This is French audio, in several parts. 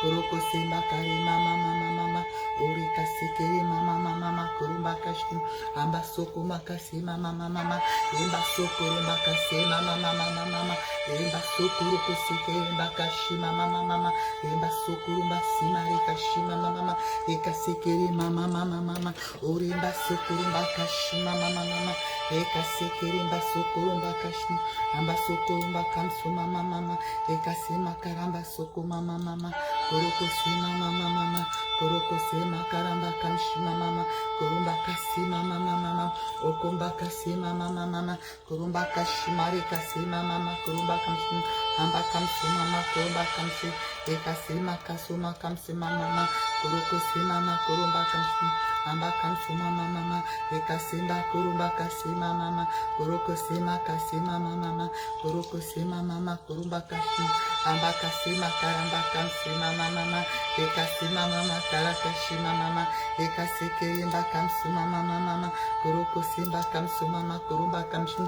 Koroko Simba Kari Mama Mama Mama Orika Sikiri Mama Mama Mama Kurumba Kashim Amba Soko Makasi Mama Mama Mama Imba Soko Rumba Kasi Mama Mama Mama Imba Soko Ruko Sikiri Imba Kashi Mama Mama Mama Imba Soko Rumba Simari Kashi Mama Mama Eka Sikiri Mama Mama Mama Orimba Soko Rumba Kashi Mama Mama Eka Sikiri Imba Soko Rumba Kashi Amba Soko Rumba Kamsu Mama Mama Eka Sima Karamba Soko Mama Mama Koroko Sima Mama Mama Koroko Sima Karamba Kamshi Mama Mama Korumba Kasi Mama Mama Okomba Kasi Mama Mama Korumba Kashi Mari Kasi Mama Mama Korumba Kamshi Amba Kamsu Mama Korumba Kamshi Eka Sima Kasuma Kamsi Mama Mama Koroko Sima Mama Korumba Kamshi Amba Kamsu Mama Mama Eka Simba Korumba Kasi Mama Mama Koroko Sima Kasi Mama Mama Koroko Sima Mama Korumba Kashi Amba Kasima Karamba Kamsi Mama Mama Eka Sima Mama Karakashi Mama Mama Eka Sekeyimba Kamsu Mama Mama Koroko Simba Kamsu Mama Korumba Kamshi.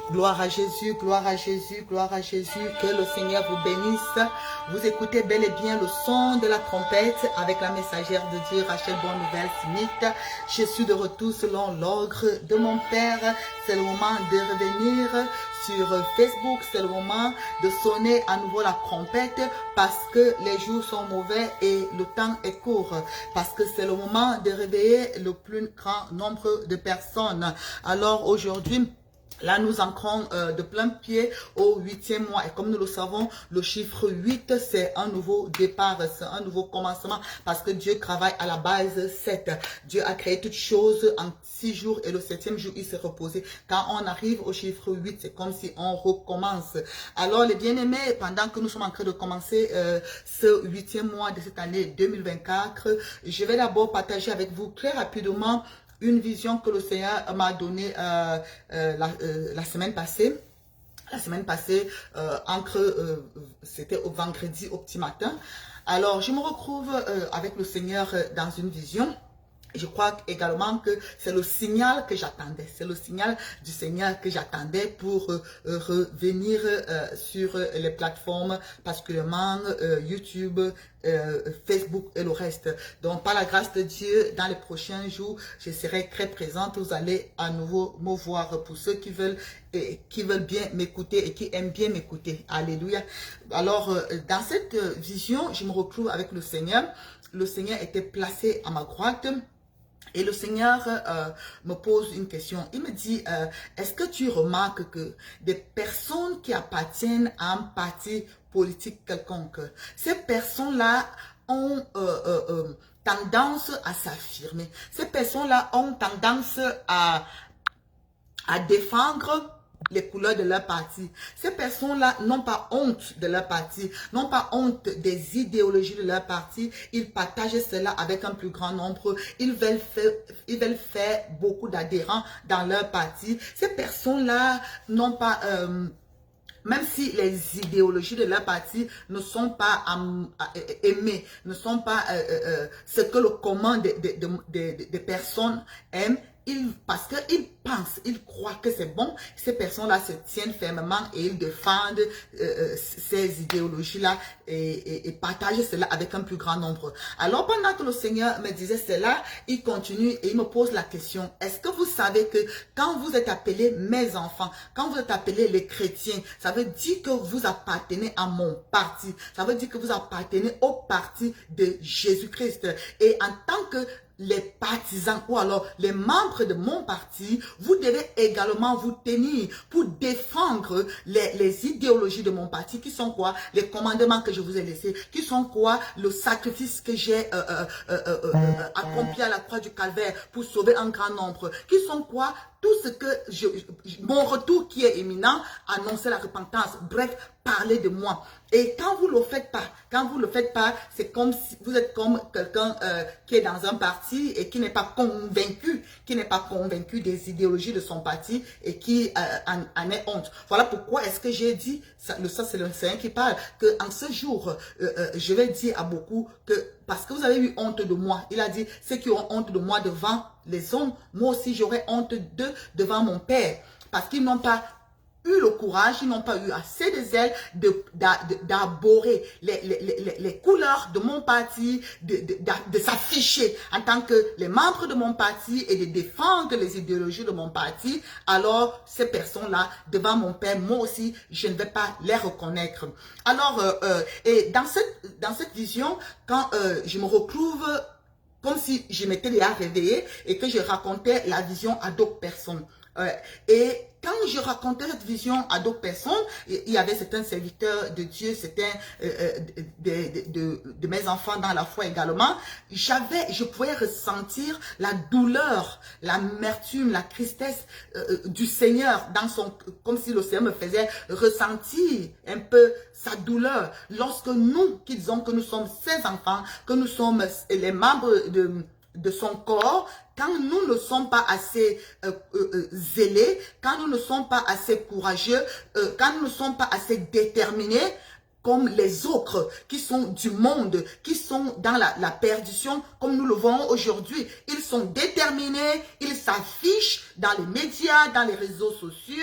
Gloire à Jésus, gloire à Jésus, gloire à Jésus. Que le Seigneur vous bénisse. Vous écoutez bel et bien le son de la trompette avec la messagère de Dieu Rachel Bonne Nouvelle Smith. Je suis de retour selon l'ordre de mon Père. C'est le moment de revenir sur Facebook. C'est le moment de sonner à nouveau la trompette parce que les jours sont mauvais et le temps est court. Parce que c'est le moment de réveiller le plus grand nombre de personnes. Alors aujourd'hui, là, nous ancrons de plein pied au 8e mois. Et comme nous le savons, le chiffre 8, c'est un nouveau départ, c'est un nouveau commencement. Parce que Dieu travaille à la base 7. Dieu a créé toutes choses en 6 jours et le 7e jour, il s'est reposé. Quand on arrive au chiffre 8, c'est comme si on recommence. Alors, les bien-aimés, pendant que nous sommes en train de commencer ce 8e mois de cette année 2024, je vais d'abord partager avec vous très rapidement une vision que le Seigneur m'a donnée la semaine passée. La semaine passée, c'était au vendredi au petit matin. Alors, je me retrouve avec le Seigneur dans une vision. Je crois également que c'est le signal que j'attendais. C'est le signal du Seigneur que j'attendais pour revenir sur les plateformes, particulièrement YouTube, Facebook et le reste. Donc, par la grâce de Dieu, dans les prochains jours, je serai très présente. Vous allez à nouveau me voir pour ceux qui veulent bien m'écouter et qui aiment bien m'écouter. Alléluia. Alors, dans cette vision, je me retrouve avec le Seigneur. Le Seigneur était placé à ma droite. Et le Seigneur me pose une question. Il me dit, est-ce que tu remarques que des personnes qui appartiennent à un parti politique quelconque, ces personnes-là ont tendance à s'affirmer. Ces personnes-là ont tendance à défendre les couleurs de leur parti. Ces personnes-là n'ont pas honte de leur parti, n'ont pas honte des idéologies de leur parti. Ils partagent cela avec un plus grand nombre. Ils veulent faire beaucoup d'adhérents dans leur parti. Ces personnes-là n'ont pas... même si les idéologies de leur parti ne sont pas aimées, ne sont pas ce que le commun des personnes aiment, parce qu'ils pensent, ils croient que c'est bon, ces personnes-là se tiennent fermement et ils défendent ces idéologies-là et partagent cela avec un plus grand nombre. Alors pendant que le Seigneur me disait cela, il continue et il me pose la question, est-ce que vous savez que quand vous êtes appelés mes enfants, quand vous êtes appelés les chrétiens, ça veut dire que vous appartenez à mon parti, ça veut dire que vous appartenez au parti de Jésus-Christ. Et en tant que les partisans ou alors les membres de mon parti, vous devez également vous tenir pour défendre les idéologies de mon parti, qui sont quoi? Les commandements que je vous ai laissés, qui sont quoi? Le sacrifice que j'ai accompli à la croix du Calvaire pour sauver un grand nombre, qui sont quoi? Tout ce que mon retour qui est imminent, annoncer la repentance, bref, parler de moi. Et quand vous le faites pas, c'est comme si vous êtes comme quelqu'un qui est dans un parti et qui n'est pas convaincu, des idéologies de son parti et qui en est honte. Voilà pourquoi est-ce que j'ai dit, ça c'est le Seigneur qui parle, que en ce jour, je vais dire à beaucoup que parce que vous avez eu honte de moi, il a dit, ceux qui ont honte de moi devant les hommes, moi aussi j'aurai honte d'eux devant mon Père, parce qu'ils n'ont pas eu le courage, ils n'ont pas eu assez de zèle d'arborer les couleurs de mon parti, de s'afficher en tant que les membres de mon parti et de défendre les idéologies de mon parti. Alors, ces personnes-là, devant mon père, moi aussi, je ne vais pas les reconnaître. Alors, et dans cette vision, quand je me retrouve comme si je m'étais déjà réveillée et que je racontais la vision à d'autres personnes. Et quand je racontais cette vision à d'autres personnes, il y avait certains serviteurs de Dieu, certains de mes enfants dans la foi également, je pouvais ressentir la douleur, l'amertume, la tristesse du Seigneur dans comme si le Seigneur me faisait ressentir un peu sa douleur. Lorsque nous, qui disons que nous sommes ses enfants, que nous sommes les membres de son corps, quand nous ne sommes pas assez zélés, quand nous ne sommes pas assez courageux, quand nous ne sommes pas assez déterminés, comme les autres qui sont du monde, qui sont dans la perdition, comme nous le voyons aujourd'hui. Ils sont déterminés, ils s'affichent dans les médias, dans les réseaux sociaux,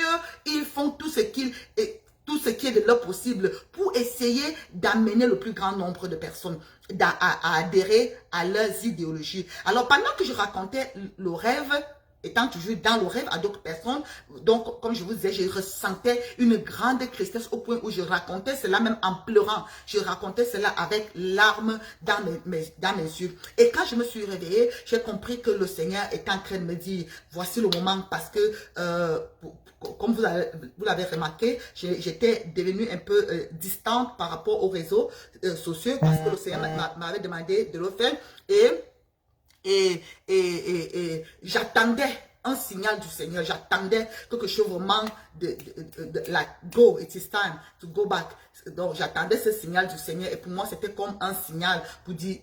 ils font tout ce qui est de leur possible pour essayer d'amener le plus grand nombre de personnes à adhérer à leurs idéologies. Alors, pendant que je racontais le rêve, étant toujours dans le rêve à d'autres personnes, donc, comme je vous disais, je ressentais une grande tristesse au point où je racontais cela même en pleurant. Je racontais cela avec larmes dans mes yeux. Et quand je me suis réveillée, j'ai compris que le Seigneur est en train de me dire, voici le moment, parce que, comme vous l'avez remarqué, j'étais devenue un peu distante par rapport aux réseaux sociaux, parce que le Seigneur m'avait demandé de le faire. Et j'attendais un signal du Seigneur. J'attendais quelque chose vraiment like, go, it is time to go back. Donc, j'attendais ce signal du Seigneur. Et pour moi, c'était comme un signal pour dire,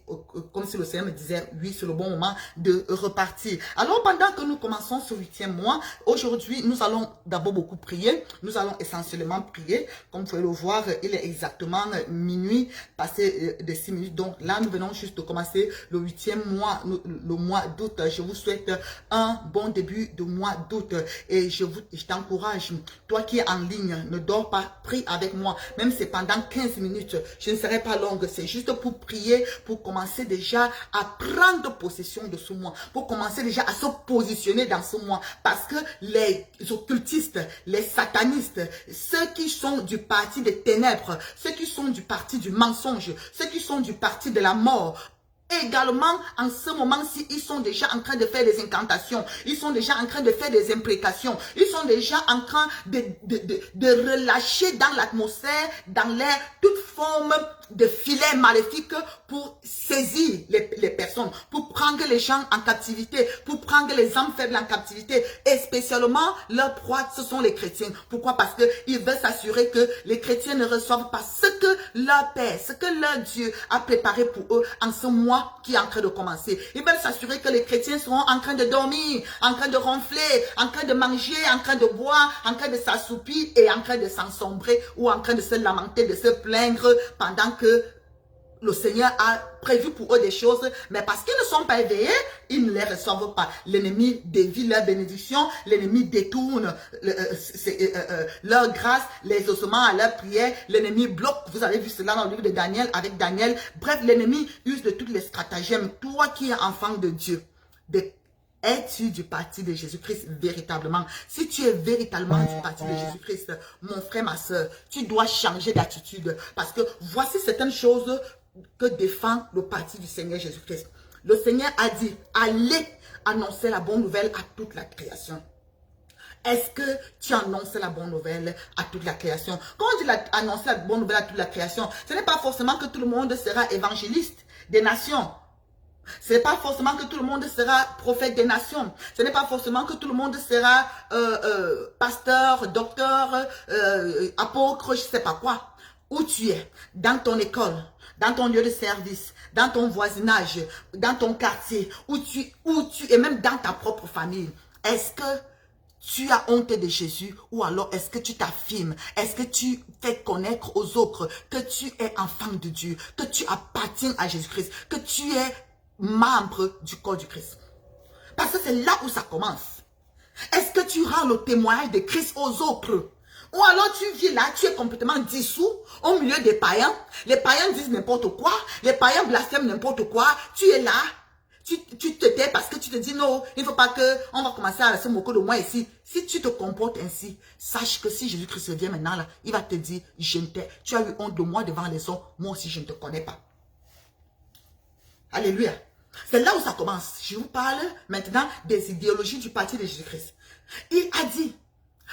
comme si le Seigneur me disait, oui, c'est le bon moment de repartir. Alors, pendant que nous commençons ce 8e mois, aujourd'hui, nous allons d'abord beaucoup prier. Nous allons essentiellement prier. Comme vous pouvez le voir, il est exactement minuit, passé de 6 minutes. Donc, là, nous venons juste de commencer le 8e mois, le mois d'août. Je vous souhaite un bon début de mois d'août. Et je t'encourage, toi qui es en ligne, ne dors pas, prie avec moi. Même si c'est pendant 15 minutes, je ne serai pas longue. C'est juste pour prier, pour commencer déjà à prendre possession de ce mois. Pour commencer déjà à se positionner dans ce mois. Parce que les occultistes, les satanistes, ceux qui sont du parti des ténèbres, ceux qui sont du parti du mensonge, ceux qui sont du parti de la mort, également, en ce moment-ci, ils sont déjà en train de faire des incantations. Ils sont déjà en train de faire des imprécations. Ils sont déjà en train de relâcher dans l'atmosphère, dans l'air, toute forme de filet maléfique pour saisir les personnes, pour prendre les gens en captivité, pour prendre les âmes faibles en captivité. Et spécialement, leur proie, ce sont les chrétiens. Pourquoi? Parce qu'ils veulent s'assurer que les chrétiens ne reçoivent pas ce que leur Père, ce que leur Dieu a préparé pour eux en ce mois qui est en train de commencer. Ils veulent s'assurer que les chrétiens seront en train de dormir, en train de ronfler, en train de manger, en train de boire, en train de s'assoupir et en train de s'ensombrer ou en train de se lamenter, de se plaindre pendant que le Seigneur a prévu pour eux des choses, mais parce qu'ils ne sont pas éveillés, ils ne les reçoivent pas. L'ennemi dévie leur bénédiction, l'ennemi détourne leur grâce, les ossements à leur prière, l'ennemi bloque. Vous avez vu cela dans le livre de Daniel, avec Daniel. Bref, l'ennemi use de toutes les stratagèmes. Toi qui es enfant de Dieu, es-tu du parti de Jésus-Christ véritablement? Si tu es véritablement du parti de Jésus-Christ, mon frère, ma soeur, tu dois changer d'attitude. Parce que voici certaines choses que défend le parti du Seigneur Jésus-Christ. Le Seigneur a dit, allez annoncer la bonne nouvelle à toute la création. Est-ce que tu annonces la bonne nouvelle à toute la création? Quand on dit annoncer la bonne nouvelle à toute la création, ce n'est pas forcément que tout le monde sera évangéliste des nations. Ce n'est pas forcément que tout le monde sera prophète des nations. Ce n'est pas forcément que tout le monde sera pasteur, docteur, apôtre, je ne sais pas quoi. Où tu es, dans ton école, dans ton lieu de service, dans ton voisinage, dans ton quartier, où tu es, même dans ta propre famille. Est-ce que tu as honte de Jésus ou alors est-ce que tu t'affirmes? Est-ce que tu fais connaître aux autres que tu es enfant de Dieu, que tu appartiens à Jésus-Christ, que tu es membre du corps du Christ? Parce que c'est là où ça commence. Est-ce que tu rends le témoignage de Christ aux autres? Ou alors tu vis là, tu es complètement dissous au milieu des païens. Les païens disent n'importe quoi. Les païens blasphèment n'importe quoi. Tu es là. Tu te tais parce que tu te dis non, il ne faut pas que on va commencer à se moquer de moi ici. Si tu te comportes ainsi, sache que si Jésus-Christ revient maintenant là, il va te dire, je ne t'ai, tu as eu honte de moi devant les hommes, moi aussi je ne te connais pas. Alléluia. C'est là où ça commence. Je vous parle maintenant des idéologies du parti de Jésus-Christ. Il a dit,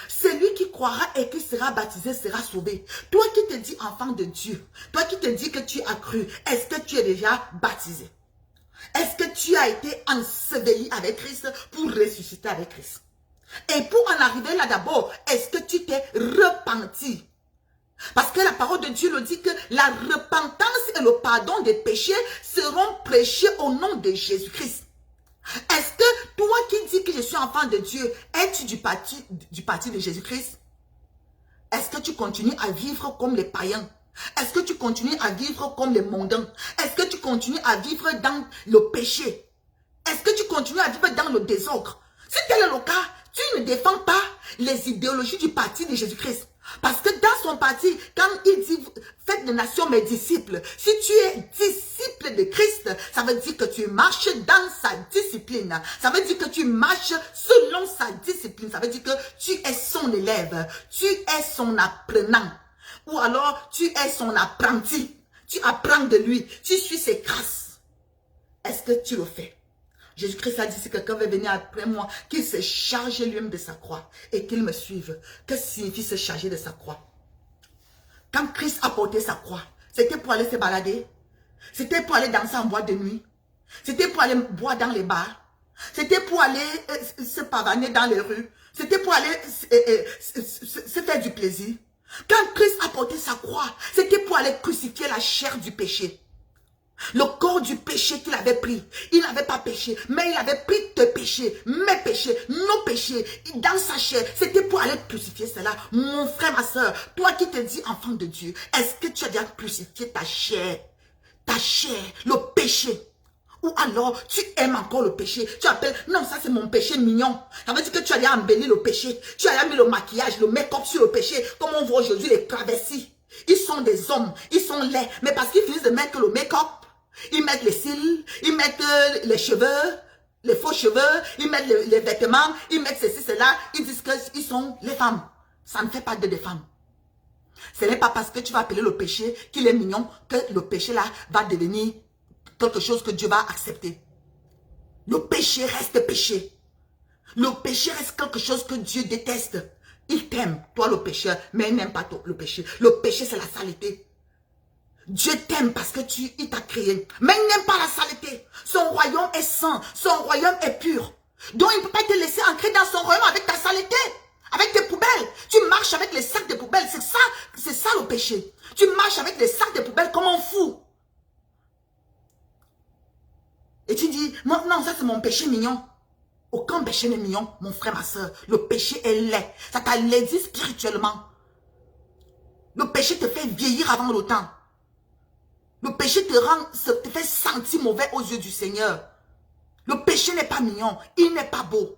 celui qui croira et qui sera baptisé sera sauvé. Toi qui te dis enfant de Dieu, toi qui te dis que tu as cru, est-ce que tu es déjà baptisé? Est-ce que tu as été enseveli avec Christ pour ressusciter avec Christ? Et pour en arriver là d'abord, est-ce que tu t'es repenti? Parce que la parole de Dieu le dit que la repentance et le pardon des péchés seront prêchés au nom de Jésus-Christ. Est-ce que toi qui dis que je suis enfant de Dieu, es-tu du parti de Jésus-Christ? Est-ce que tu continues à vivre comme les païens? Est-ce que tu continues à vivre comme les mondains? Est-ce que tu continues à vivre dans le péché? Est-ce que tu continues à vivre dans le désordre? Si tel est le cas, tu ne défends pas les idéologies du parti de Jésus-Christ. Parce que dans son parti, quand il dit « faites de nations mes disciples », si tu es disciple de Christ, ça veut dire que tu marches dans sa discipline. Ça veut dire que tu marches selon sa discipline. Ça veut dire que tu es son élève, tu es son apprenant. Ou alors, tu es son apprenti. Tu apprends de lui, tu suis ses grâces. Est-ce que tu le fais? Jésus-Christ a dit, si quelqu'un veut venir après moi, qu'il se charge lui-même de sa croix et qu'il me suive. Que signifie se charger de sa croix? Quand Christ a porté sa croix, c'était pour aller se balader. C'était pour aller danser en boîte de nuit. C'était pour aller boire dans les bars. C'était pour aller se pavaner dans les rues. C'était pour aller se faire du plaisir. Quand Christ a porté sa croix, c'était pour aller crucifier la chair du péché. Le corps du péché qu'il avait pris. Il n'avait pas péché, mais il avait pris tes péchés, mes péchés, nos péchés, dans sa chair. C'était pour aller crucifier cela. Mon frère, ma soeur, toi qui te dis enfant de Dieu, est-ce que tu as déjà crucifié ta chair, le péché? Ou alors, tu aimes encore le péché. Tu appelles, non, ça c'est mon péché mignon. Ça veut dire que tu as déjà embelli le péché. Tu as déjà mis le maquillage, le make-up sur le péché. Comme on voit aujourd'hui les travestis. Ils sont des hommes, ils sont laids. Mais parce qu'ils finissent de mettre le make-up, ils mettent les cils, ils mettent les cheveux, les faux cheveux, ils mettent les vêtements, ils mettent ceci, cela. Ils disent qu'ils sont les femmes. Ça ne fait pas d'eux des femmes. Ce n'est pas parce que tu vas appeler le péché qu'il est mignon que le péché là va devenir quelque chose que Dieu va accepter. Le péché reste péché. Le péché reste quelque chose que Dieu déteste. Il t'aime, toi le pécheur, mais il n'aime pas toi, le péché. Le péché, c'est la saleté. Dieu t'aime parce que il t'a créé. Mais il n'aime pas la saleté. Son royaume est saint. Son royaume est pur. Donc il ne peut pas te laisser entrer dans son royaume avec ta saleté. Avec tes poubelles. Tu marches avec les sacs de poubelles. C'est ça le péché. Tu marches avec les sacs de poubelles comme un fou. Et tu dis, non, ça c'est mon péché mignon. Aucun péché n'est mignon, mon frère, ma soeur. Le péché est laid. Ça t'a laidi spirituellement. Le péché te fait vieillir avant le temps. Le péché te fait sentir mauvais aux yeux du Seigneur. Le péché n'est pas mignon, il n'est pas beau.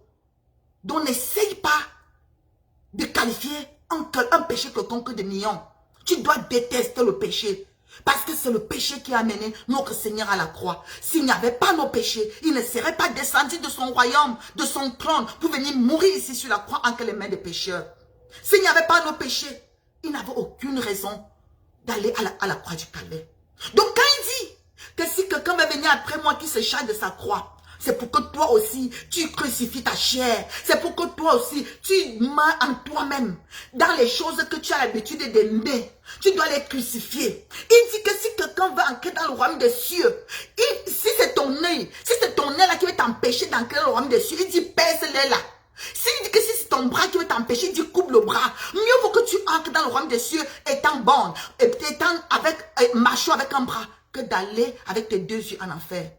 Donc n'essaye pas de qualifier un péché quelconque de mignon. Tu dois détester le péché. Parce que c'est le péché qui a amené notre Seigneur à la croix. S'il n'y avait pas nos péchés, il ne serait pas descendu de son royaume, de son trône, pour venir mourir ici sur la croix entre les mains des pécheurs. S'il n'y avait pas nos péchés, il n'avait aucune raison d'aller à la croix du Calvaire. Donc quand il dit que si quelqu'un va venir après moi qui se charge de sa croix, c'est pour que toi aussi, tu crucifies ta chair. C'est pour que toi aussi, tu meurs en toi-même. Dans les choses que tu as l'habitude d'aimer, tu dois les crucifier. Il dit que si quelqu'un veut entrer dans le royaume des cieux, si c'est ton œil, là qui va t'empêcher d'entrer dans le royaume des cieux, il dit pèse-les là. S'il dit que si c'est ton bras qui va t'empêcher, il dit coupe le bras. Mieux vaut que tu entres dans le royaume des cieux étant bon, marchant avec un bras, que d'aller avec tes deux yeux en enfer.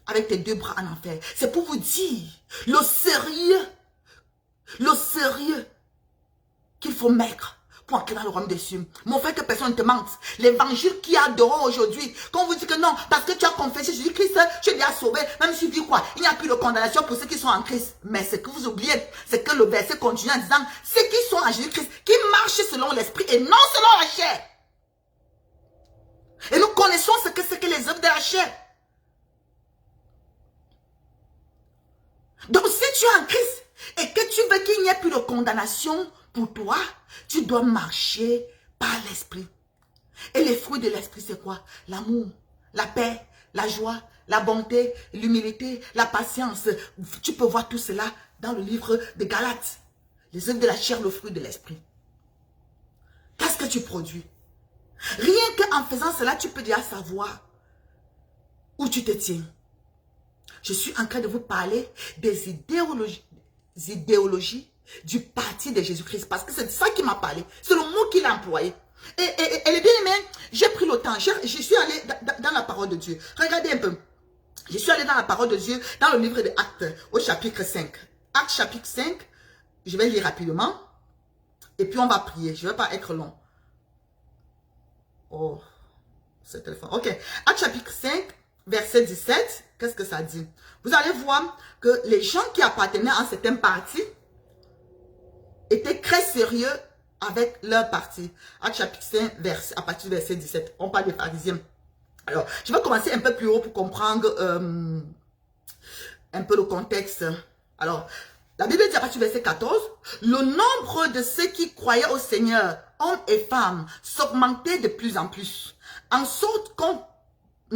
Avec tes deux bras en enfer. C'est pour vous dire le sérieux qu'il faut mettre pour entrer dans le royaume des cieux. Mon frère, que personne ne te mente. L'évangile qui a dehors aujourd'hui, quand on vous dit que non, parce que tu as confessé Jésus-Christ, tu es déjà sauvé, même si tu dis quoi, il n'y a plus de condamnation pour ceux qui sont en Christ. Mais ce que vous oubliez, c'est que le verset continue en disant, ceux qui sont en Jésus-Christ, qui marchent selon l'esprit et non selon la chair. Et nous connaissons ce que c'est que les œuvres de la chair. Donc si tu es en Christ et que tu veux qu'il n'y ait plus de condamnation pour toi, tu dois marcher par l'esprit. Et les fruits de l'esprit, c'est quoi? L'amour, la paix, la joie, la bonté, l'humilité, la patience. Tu peux voir tout cela dans le livre de Galates. Les œuvres de la chair, le fruit de l'esprit. Qu'est-ce que tu produis? Rien qu'en faisant cela, tu peux déjà savoir où tu te tiens. Je suis en train de vous parler des idéologies du parti de Jésus-Christ. Parce que c'est ça qui m'a parlé. C'est le mot qu'il a employé. Et les bien-aimés, j'ai pris le temps. Je suis allé dans la parole de Dieu. Regardez un peu. Je suis allé dans la parole de Dieu, dans le livre de Actes, au chapitre 5. Actes chapitre 5, je vais lire rapidement. Et puis on va prier. Je ne vais pas être long. Oh, ce téléphone. Ok. Actes chapitre 5, verset 17. Qu'est-ce que ça dit? Vous allez voir que les gens qui appartenaient à un certain parti étaient très sérieux avec leur parti. Actes chapitre 5, à partir du verset 17. On parle des pharisiens. Alors, je vais commencer un peu plus haut pour comprendre un peu le contexte. Alors, la Bible dit à partir du verset 14, le nombre de ceux qui croyaient au Seigneur, hommes et femmes, s'augmentait de plus en plus, en sorte qu'on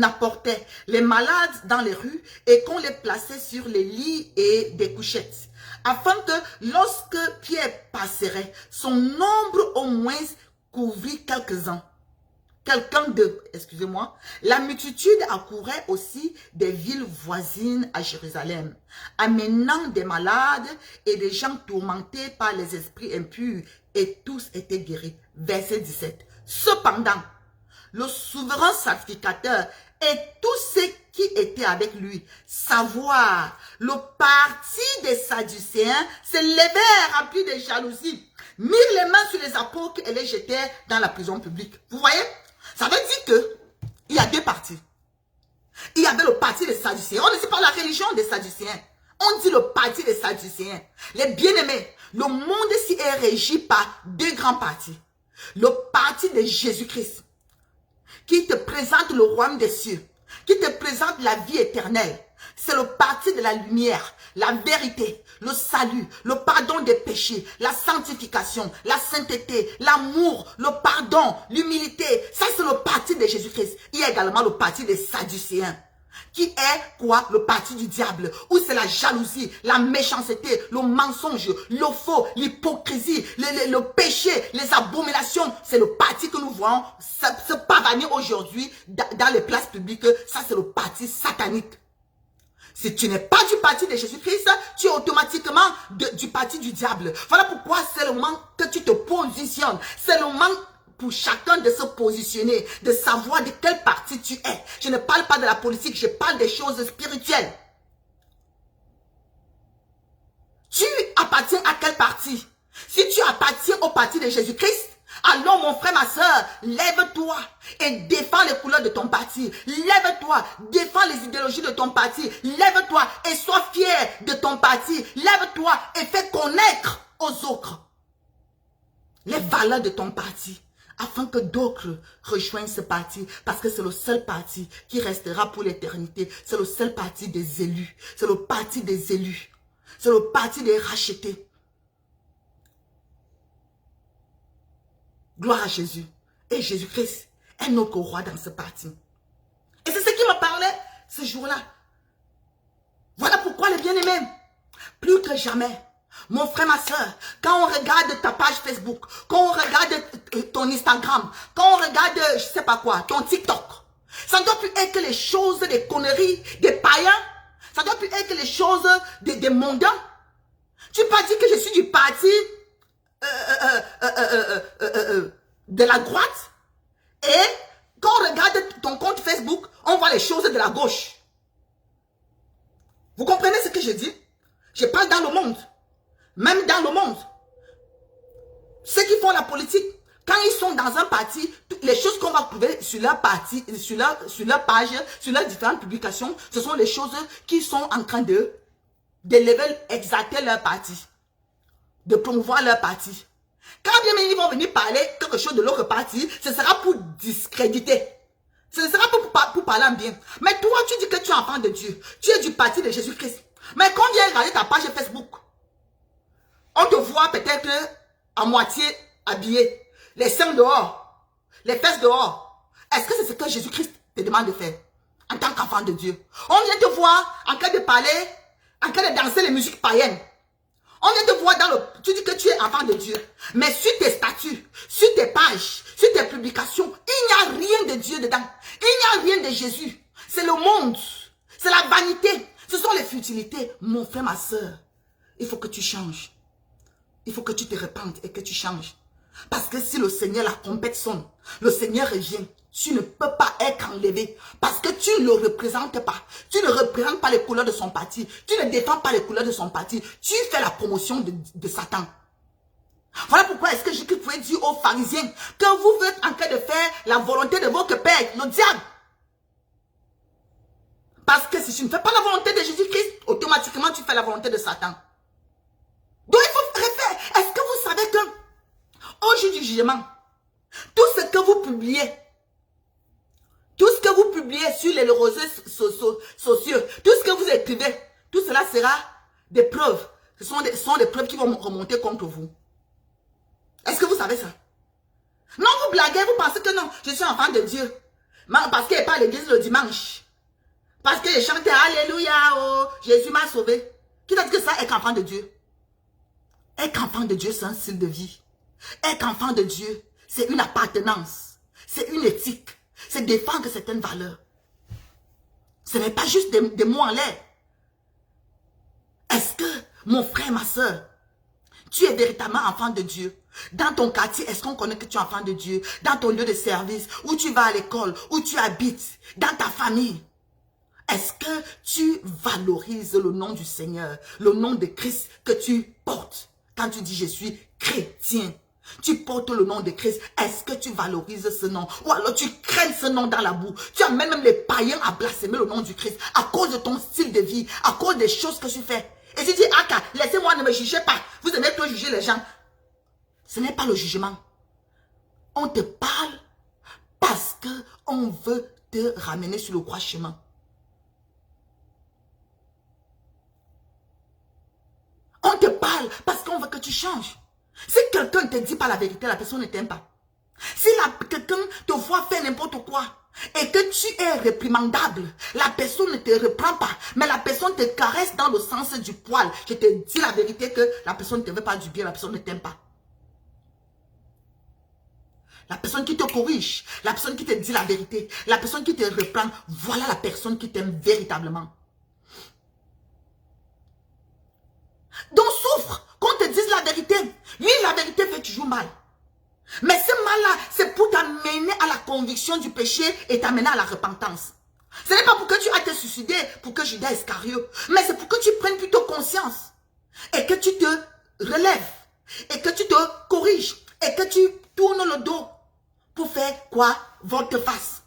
apportait les malades dans les rues et qu'on les plaçait sur les lits et des couchettes, afin que lorsque Pierre passerait, son nombre au moins couvrit quelques-uns. Excusez-moi, la multitude accourait aussi des villes voisines à Jérusalem, amenant des malades et des gens tourmentés par les esprits impurs, et tous étaient guéris. Verset 17. Cependant, le souverain sacrificateur et tous ceux qui étaient avec lui, savoir le parti des Sadducéens, se levèrent remplis de jalousie, mirent les mains sur les apôtres et les jetèrent dans la prison publique. Vous voyez? Ça veut dire que il y a deux partis. Il y avait le parti des Sadducéens. On ne dit pas la religion des Sadducéens. On dit le parti des Sadducéens. Les bien-aimés, le monde ici est régi par deux grands partis. Le parti de Jésus-Christ, qui te présente le royaume des cieux, qui te présente la vie éternelle. C'est le parti de la lumière, la vérité, le salut, le pardon des péchés, la sanctification, la sainteté, l'amour, le pardon, l'humilité. Ça, c'est le parti de Jésus-Christ. Il y a également le parti des Sadducéens, qui est quoi? Le parti du diable, où c'est la jalousie, la méchanceté, le mensonge, le faux, l'hypocrisie, le péché, les abominations. C'est le parti que nous voyons se pavaner aujourd'hui dans les places publiques. Ça, c'est le parti satanique. Si tu n'es pas du parti de Jésus-Christ, tu es automatiquement du parti du diable. Voilà pourquoi c'est le moment que tu te positionnes. C'est le moment pour chacun de se positionner, de savoir de quel parti tu es. Je ne parle pas de la politique, je parle des choses spirituelles. Tu appartiens à quel parti? Si tu appartiens au parti de Jésus-Christ, alors mon frère, ma soeur, lève-toi et défends les couleurs de ton parti. Lève-toi, défends les idéologies de ton parti. Lève-toi et sois fier de ton parti. Lève-toi et fais connaître aux autres les valeurs de ton parti, afin que d'autres rejoignent ce parti, parce que c'est le seul parti qui restera pour l'éternité. C'est le seul parti des élus. C'est le parti des élus. C'est le parti des rachetés. Gloire à Jésus. Et Jésus-Christ est notre roi dans ce parti. Et c'est ce qui m'a parlé ce jour-là. Voilà pourquoi les bien-aimés, plus que jamais, mon frère, ma soeur, quand on regarde ta page Facebook, quand on regarde ton Instagram, quand on regarde, je sais pas quoi, ton TikTok, ça ne doit plus être que les choses, des conneries, des païens. Ça ne doit plus être que les choses des mondains. Tu peux pas dire que je suis du parti de la droite, et quand on regarde ton compte Facebook, on voit les choses de la gauche. Vous comprenez ce que je dis? Je parle dans le monde. Même dans le monde. Ceux qui font la politique, Quand ils sont dans un parti, les choses qu'on va trouver sur leur parti, sur leur page, sur leurs différentes publications, ce sont les choses qui sont en train d'élever, exalter leur parti, de promouvoir leur parti. Quand bien même ils vont venir parler quelque chose de l'autre parti, ce sera pour discréditer. Ce ne sera pas pour parler en bien. Mais toi, tu dis que tu es enfant de Dieu. Tu es du parti de Jésus-Christ. Mais quand on vient regarder ta page Facebook, on te voit peut-être à moitié habillé. Les seins dehors. Les fesses dehors. Est-ce que c'est ce que Jésus-Christ te demande de faire en tant qu'enfant de Dieu? On vient te voir en train de parler, en train de danser les musiques païennes. On vient te voir dans le... Tu dis que tu es enfant de Dieu. Mais sur tes statuts, sur tes pages, sur tes publications, il n'y a rien de Dieu dedans. Il n'y a rien de Jésus. C'est le monde. C'est la vanité. Ce sont les futilités. Mon frère, ma soeur, il faut que tu changes. Il faut que tu te repentes et que tu changes. Parce que si le Seigneur, la trompette sonne, le Seigneur revient, tu ne peux pas être enlevé. Parce que tu ne le représentes pas. Tu ne représentes pas les couleurs de son parti. Tu ne défends pas les couleurs de son parti. Tu fais la promotion de Satan. Voilà pourquoi est-ce que Jésus pouvait dire aux pharisiens que vous êtes en train de faire la volonté de votre père, le diable. Parce que si tu ne fais pas la volonté de Jésus-Christ, automatiquement tu fais la volonté de Satan. Donc il faut refaire. Est-ce que vous savez que au jour du jugement, tout ce que vous publiez, tout ce que vous publiez sur les réseaux sociaux, tout ce que vous écrivez, tout cela sera des preuves. Ce sont des preuves qui vont remonter contre vous. Est-ce que vous savez ça? Non, vous blaguez, vous pensez que non, je suis enfant de Dieu. Parce qu'il n'est pas à l'église le dimanche. Parce que je chante Alléluia, oh, Jésus m'a sauvé. Qui t'a dit que ça, être enfant de Dieu? Être enfant de Dieu, c'est un style de vie. Être enfant de Dieu, c'est une appartenance. C'est une éthique. C'est défendre certaines valeurs. Ce n'est pas juste des mots en l'air. Est-ce que, mon frère, ma soeur, tu es véritablement enfant de Dieu? Dans ton quartier, est-ce qu'on connaît que tu es enfant de Dieu? Dans ton lieu de service, où tu vas à l'école, où tu habites, dans ta famille, est-ce que tu valorises le nom du Seigneur, le nom de Christ que tu portes? Quand tu dis je suis chrétien, tu portes le nom de Christ. Est-ce que tu valorises ce nom? Ou alors tu crains ce nom dans la boue. Tu amènes même les païens à blasphémer le nom du Christ à cause de ton style de vie, à cause des choses que tu fais. Et tu dis, Aka, laissez-moi, ne me jugez pas. Vous aimez trop juger les gens. Ce n'est pas le jugement. On te parle parce qu'on veut te ramener sur le droit chemin. On te parle parce qu'on veut que tu changes. Si quelqu'un ne te dit pas la vérité, la personne ne t'aime pas. Si quelqu'un te voit faire n'importe quoi et que tu es réprimandable, la personne ne te reprend pas, mais la personne te caresse dans le sens du poil. Je te dis la vérité que la personne ne te veut pas du bien, la personne ne t'aime pas. La personne qui te corrige, la personne qui te dit la vérité, la personne qui te reprend, voilà la personne qui t'aime véritablement. Donc souffre, qu'on te dise la vérité. Oui, la vérité fait toujours mal. Mais ce mal-là, c'est pour t'amener à la conviction du péché et t'amener à la repentance. Ce n'est pas pour que tu ailles te suicider, pour que Judas Iscariot, mais c'est pour que tu prennes plutôt conscience et que tu te relèves et que tu te corriges et que tu tournes le dos pour faire quoi? Volte-face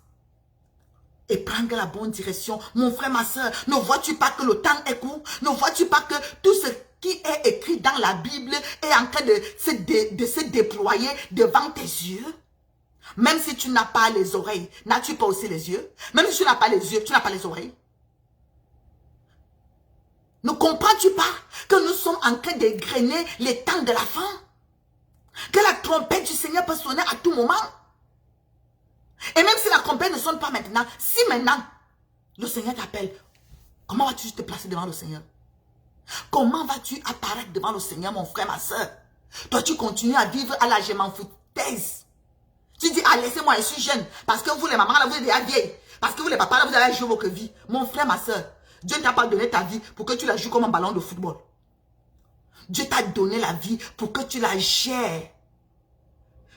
et prendre la bonne direction. Mon frère, ma soeur, ne vois-tu pas que le temps est court? Ne vois-tu pas que tout ce qui est écrit dans la Bible est en train de se déployer devant tes yeux? Même si tu n'as pas les oreilles, n'as-tu pas aussi les yeux? Même si tu n'as pas les yeux, tu n'as pas les oreilles. Ne comprends-tu pas que nous sommes en train d'égrener les temps de la fin? Que la trompette du Seigneur peut sonner à tout moment? Et même si la trompette ne sonne pas maintenant, si maintenant le Seigneur t'appelle, comment vas-tu te placer devant le Seigneur? Comment vas-tu apparaître devant le Seigneur, mon frère, ma soeur? Toi, tu continues à vivre à la je m'en foutaise. Tu dis, ah, laissez-moi, je suis jeune. Parce que vous, les mamans, là, vous êtes déjà vieilles. Parce que vous, les papas, là, vous avez joué votre vie. Mon frère, ma soeur, Dieu ne t'a pas donné ta vie pour que tu la joues comme un ballon de football. Dieu t'a donné la vie pour que tu la gères.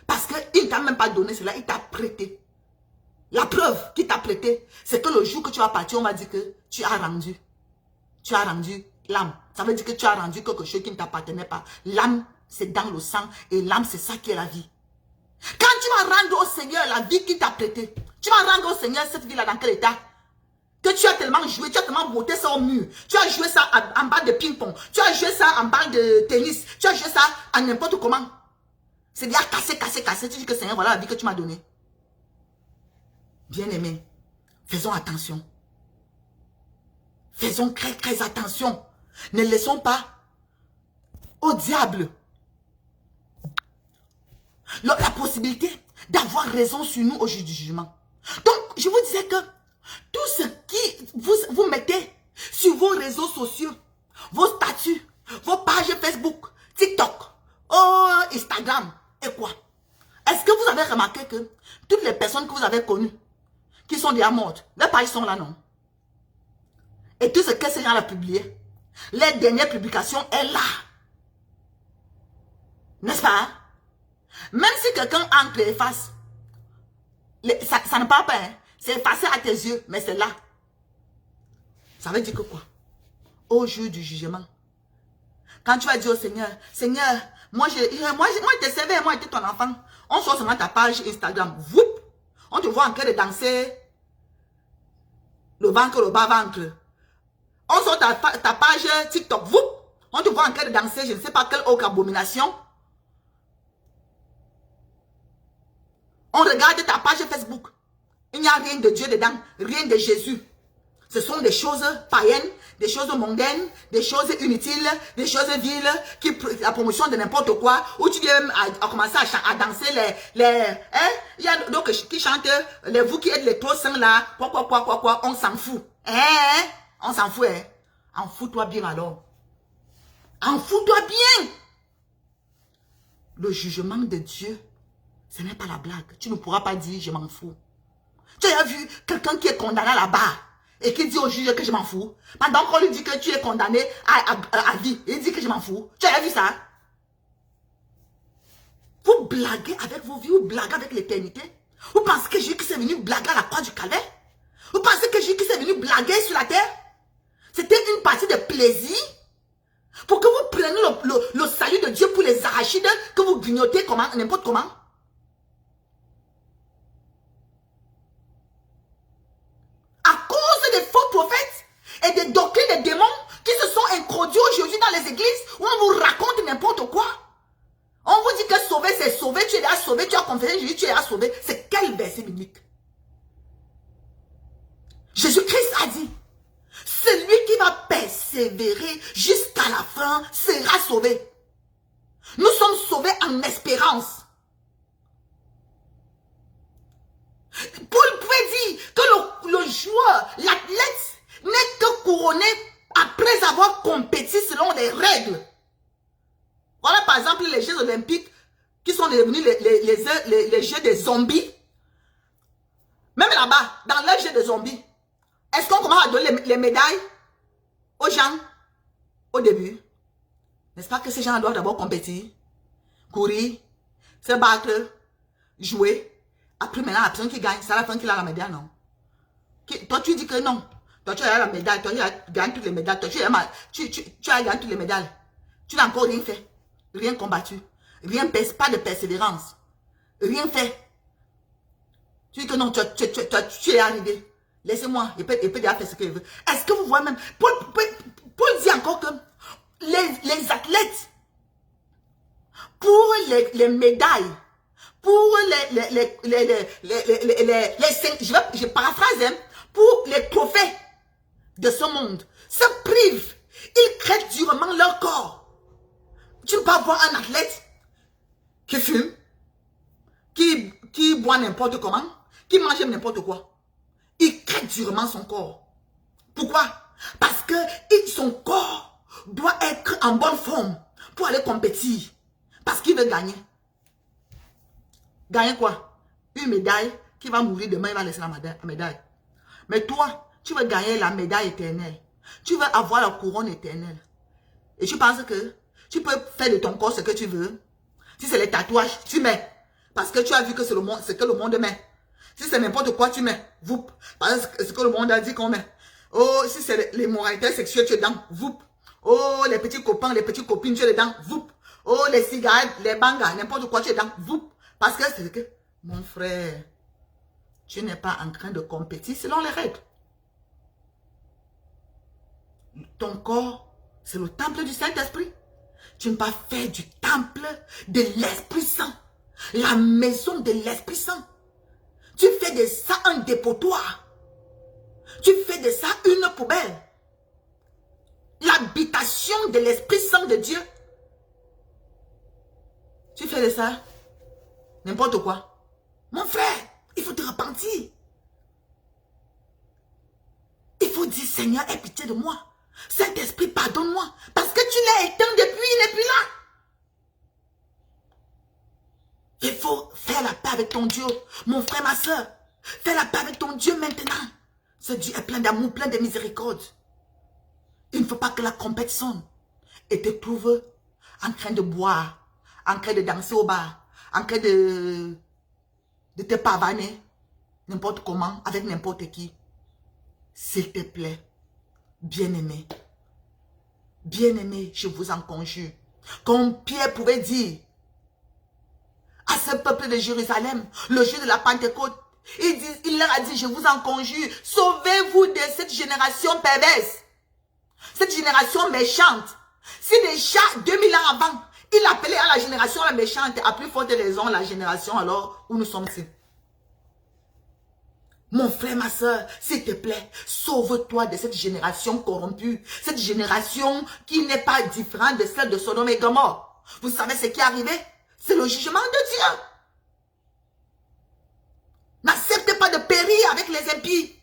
Parce qu'il ne t'a même pas donné cela, il t'a prêté. La preuve qu'il t'a prêté, c'est que le jour que tu vas partir, on va dire que tu as rendu. Tu as rendu l'âme. Ça veut dire que tu as rendu quelque chose qui ne t'appartenait pas. L'âme, c'est dans le sang. Et l'âme, c'est ça qui est la vie. Quand tu vas rendre au Seigneur la vie qu'il t'a prêtée, tu vas rendre au Seigneur cette vie-là dans quel état? Que tu as tellement joué, tu as tellement botté ça au mur. Tu as joué ça en bas de ping-pong. Tu as joué ça en bas de tennis. Tu as joué ça en n'importe comment. C'est déjà cassé, cassé, cassé. Tu dis que Seigneur, voilà la vie que tu m'as donnée. Bien-aimés, faisons attention. Faisons très, très attention. Ne laissons pas au diable la possibilité d'avoir raison sur nous au jour du jugement. Donc, je vous disais que tout ce qui vous mettez sur vos réseaux sociaux, vos statuts, vos pages Facebook, TikTok, Instagram, et quoi? Est-ce que vous avez remarqué que toutes les personnes que vous avez connues, qui sont déjà mortes, les pages sont là, non? Et tout ce que ces gens ont publié, les dernières publications est là. N'est-ce pas? Même si quelqu'un entre et efface, ça ne parle pas, hein? C'est effacé à tes yeux, mais c'est là. Ça veut dire que quoi? Au jour du jugement, quand tu vas dire au Seigneur, Seigneur, moi je te servais, moi j'étais ton enfant. On sort seulement ta page Instagram, whoop, on te voit en train de danser le ventre, le bas-ventre. On sort ta page TikTok, whoop, on te voit en train de danser, je ne sais pas quelle autre abomination. On regarde ta page Facebook. Il n'y a rien de Dieu dedans, rien de Jésus. Ce sont des choses païennes, des choses mondaines, des choses inutiles, des choses viles, la promotion de n'importe quoi, où tu viens à commencer à danser il y a d'autres qui chantent, vous qui êtes les trop saints là, quoi, on s'en fout. On s'en fout, En fous-toi bien alors. En fous-toi bien. Le jugement de Dieu, ce n'est pas la blague. Tu ne pourras pas dire je m'en fous. Tu as vu quelqu'un qui est condamné là-bas et qui dit au juge que je m'en fous. Pendant qu'on lui dit que tu es condamné à vie, il dit que je m'en fous. Tu as vu ça? Vous blaguez avec vos vies, vous blaguez avec l'éternité. Vous pensez que Jésus qui est venu blaguer à la croix du calvaire? Vous pensez que Jésus qui est venu blaguer sur la terre? C'était une partie de plaisir pour que vous preniez le salut de Dieu pour les arachides que vous grignotez comment, n'importe comment. Prophètes et des doctrines des démons qui se sont introduits aujourd'hui dans les églises où on vous raconte n'importe quoi. On vous dit que sauver c'est sauver, tu es déjà sauvé, tu as confessé Jésus, tu es déjà sauvé. C'est quel verset biblique? Jésus-Christ a dit, celui qui va persévérer jusqu'à la fin sera sauvé. Nous sommes sauvés en espérance. Paul pouvait dire que le joueur, l'athlète, n'est que couronné après avoir compéti selon les règles. Voilà par exemple les Jeux olympiques qui sont devenus les Jeux des zombies. Même là-bas, dans les Jeux des zombies, est-ce qu'on commence à donner les médailles aux gens au début? N'est-ce pas que ces gens doivent d'abord compétir, courir, se battre, jouer? Après, maintenant, la personne qui gagne, c'est la personne qui a la médaille, non? Toi, tu dis que non. Toi, tu as la médaille. Toi, tu as gagné toutes les médailles. Toi, tu as gagné toutes les médailles. Tu n'as encore rien fait. Rien combattu. Pas de persévérance. Rien fait. Tu dis que non, tu es arrivé. Laissez-moi. Il peut déjà faire ce qu'il veut. Est-ce que vous voyez même... Paul dit encore que les athlètes, pour les médailles, pour je paraphrase, hein, pour les trophées de ce monde, se privent, ils crèvent durement leur corps. Tu ne peux pas voir un athlète qui fume, qui boit n'importe comment, qui mange n'importe quoi. Il crève durement son corps. Pourquoi? Parce que son corps doit être en bonne forme pour aller compétir. Parce qu'il veut gagner. Gagner quoi? Une médaille qui va mourir demain, il va laisser la médaille. Mais toi, tu veux gagner la médaille éternelle. Tu veux avoir la couronne éternelle. Et tu penses que tu peux faire de ton corps ce que tu veux. Si c'est les tatouages, tu mets. Parce que tu as vu que c'est ce que le monde met. Si c'est n'importe quoi, tu mets. Voup. Parce que ce que le monde a dit qu'on met. Oh, si c'est les moralités sexuelles, tu es dedans. Voup. Oh, les petits copains, les petites copines, tu es dedans. Voup. Oh, les cigarettes, les bangas, n'importe quoi, tu es dedans. Voup. Parce que c'est que, mon frère, tu n'es pas en train de compétir selon les règles. Ton corps, c'est le temple du Saint-Esprit. Tu ne vas pas faire du temple de l'Esprit Saint. La maison de l'Esprit Saint. Tu fais de ça un dépotoir. Tu fais de ça une poubelle. L'habitation de l'Esprit Saint de Dieu. Tu fais de ça n'importe quoi. Mon frère, il faut te repentir. Il faut dire, Seigneur, aie pitié de moi. Saint-Esprit, pardonne-moi. Parce que tu l'as éteint depuis, il n'est plus là. Il faut faire la paix avec ton Dieu. Mon frère, ma soeur, fais la paix avec ton Dieu maintenant. Ce Dieu est plein d'amour, plein de miséricorde. Il ne faut pas que la compétition et te trouve en train de boire, en train de danser au bar, en train de te pavaner n'importe comment, avec n'importe qui. S'il te plaît, bien-aimé, je vous en conjure, comme Pierre pouvait dire à ce peuple de Jérusalem, le jour de la Pentecôte, il leur a dit, je vous en conjure, sauvez-vous de cette génération perverse, cette génération méchante. Si déjà 2000 ans avant, il appelait à la génération la méchante, à plus forte raison la génération alors où nous sommes ici. Mon frère, ma soeur, s'il te plaît, sauve-toi de cette génération corrompue, cette génération qui n'est pas différente de celle de Sodome et Gomorrhe. Vous savez ce qui est arrivé? C'est le jugement de Dieu. N'acceptez pas de périr avec les impies.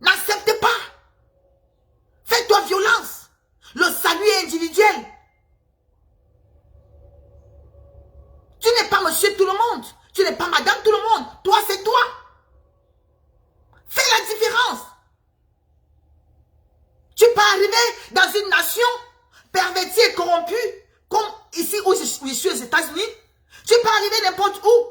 N'acceptez pas. Fais-toi violence. Le salut est individuel. Tu n'es pas monsieur tout le monde. Tu n'es pas madame tout le monde. Toi, c'est toi. Fais la différence. Tu peux arriver dans une nation pervertie et corrompue, comme ici où je suis aux États-Unis. Tu peux arriver n'importe où.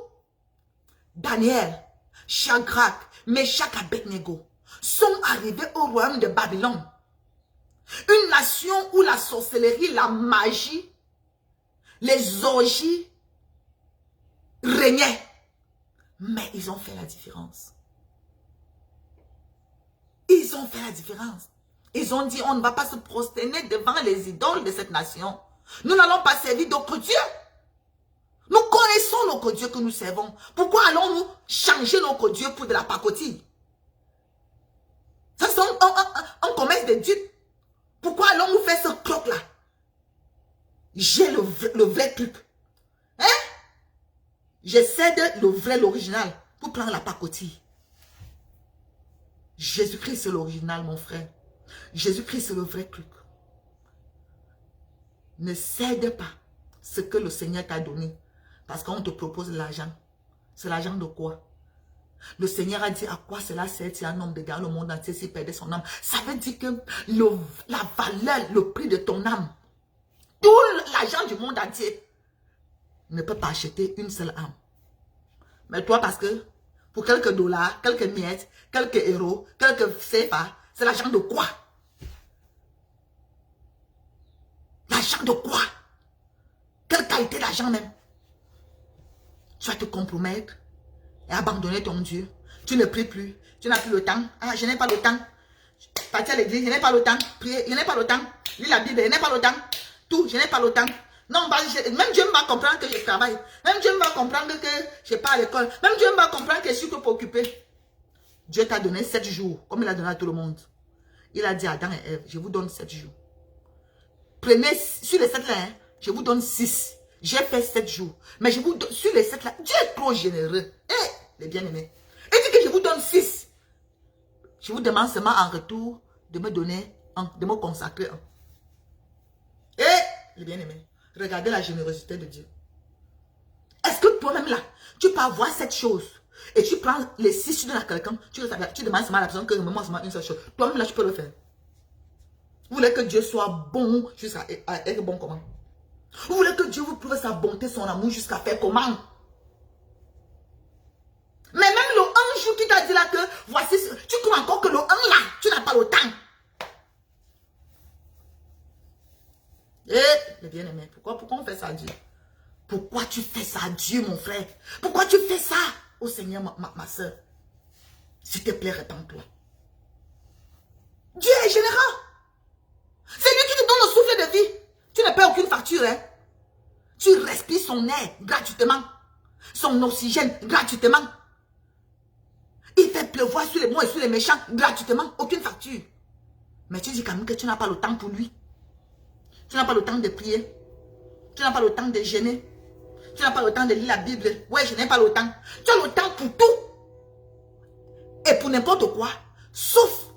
Daniel, Shadrach, Meshach, Abednego sont arrivés au royaume de Babylone. Une nation où la sorcellerie, la magie, les orgies régnaient. Mais ils ont fait la différence. Ils ont fait la différence. Ils ont dit, on ne va pas se prosterner devant les idoles de cette nation. Nous n'allons pas servir d'autres dieux. Nous connaissons notre Dieu que nous servons. Pourquoi allons-nous changer notre Dieu pour de la pacotille? Ça c'est un commerce de dupes. Pourquoi allons-nous faire ce cloque-là? J'ai le vrai truc. Hein? Je cède le vrai, l'original, pour prendre la pacotille. Jésus-Christ c'est l'original, mon frère. Jésus-Christ c'est le vrai truc. Ne cède pas ce que le Seigneur t'a donné. Parce qu'on te propose l'argent. C'est l'argent de quoi? Le Seigneur a dit à quoi cela sert si un homme de gagner le monde entier s'il perdait son âme. Ça veut dire que la valeur, le prix de ton âme, tout l'argent du monde entier ne peut pas acheter une seule âme. Mais toi, parce que pour quelques dollars, quelques miettes, quelques euros, quelques CFA, c'est l'argent de quoi? L'argent de quoi? Quelle qualité d'argent même? Tu vas te compromettre et abandonner ton Dieu. Tu ne pries plus. Tu n'as plus le temps. Ah, je n'ai pas le temps. Partir à l'église, je n'ai pas le temps. Prier, je n'ai pas le temps. Lire la Bible, je n'ai pas le temps. Tout, je n'ai pas le temps. Non, même Dieu va comprendre que je travaille. Même Dieu va comprendre que je ne suis pas à l'école. Même Dieu va comprendre que je suis trop occupé. Dieu t'a donné 7 jours, comme il a donné à tout le monde. Il a dit à Adam et Ève, je vous donne 7 jours. Prenez, sur les 7 là, hein, je vous donne 6. J'ai fait 7 jours. Mais je vous donne, sur les 7 là, Dieu est trop généreux. Eh, les bien-aimés. Il dit que je vous donne 6. Je vous demande seulement en retour de me donner un, de me consacrer un. Eh, les bien-aimés. Regardez la générosité de Dieu. Est-ce que toi-même là, tu peux avoir cette chose et tu prends les 6, tu donnes à quelqu'un, tu demandes seulement à la personne que moi seulement une seule chose. Toi-même là, tu peux le faire. Vous voulez que Dieu soit bon jusqu'à être bon comment? Vous voulez que Dieu vous prouve sa bonté, son amour jusqu'à faire comment? Mais même le un jour qui t'a dit là que voici, tu crois encore que le un là, tu n'as pas le temps. Eh, les bien-aimés, pourquoi on fait ça à Dieu? Pourquoi tu fais ça, Dieu, mon frère? Pourquoi tu fais ça? Oh Seigneur, ma soeur. S'il te plaît, répands-toi. Dieu est généreux. C'est lui qui te donne le souffle de vie. Tu ne payes aucune facture, hein? Tu respires son air gratuitement. Son oxygène gratuitement. Il fait pleuvoir sur les bons et sur les méchants gratuitement. Aucune facture. Mais tu dis quand même que tu n'as pas le temps pour lui. Tu n'as pas le temps de prier. Tu n'as pas le temps de jeûner. Tu n'as pas le temps de lire la Bible. Ouais, je n'ai pas le temps. Tu as le temps pour tout. Et pour n'importe quoi. Sauf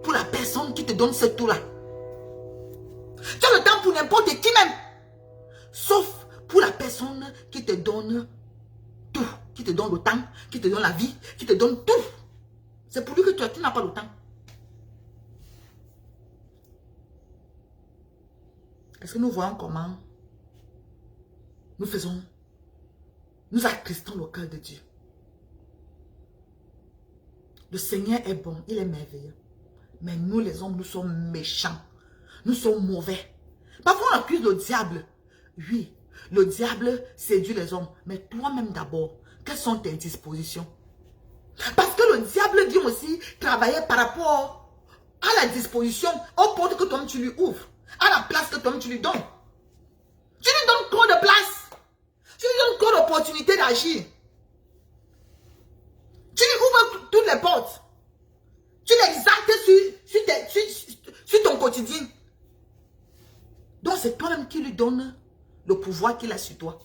pour la personne qui te donne ce tout-là. Tu as le temps pour n'importe qui même. Sauf pour la personne qui te donne tout. Qui te donne le temps, qui te donne la vie, qui te donne tout. C'est pour lui que tu n'as pas le temps. Est-ce que nous voyons comment nous attristons le cœur de Dieu? Le Seigneur est bon, il est merveilleux. Mais nous les hommes, nous sommes méchants. Nous sommes mauvais. Parfois on accuse le diable. Oui, le diable séduit les hommes. Mais toi-même d'abord, quelles sont tes dispositions? Parce que le diable vient aussi travailler par rapport à la disposition, aux portes que toi-même tu lui ouvres, à la place que toi-même tu lui donnes. Tu lui donnes trop de place. Tu lui donnes trop d'opportunités d'agir. Tu lui ouvres toutes les portes. Tu l'exaltes sur ton quotidien. Donc c'est toi-même qui lui donne le pouvoir qu'il a sur toi.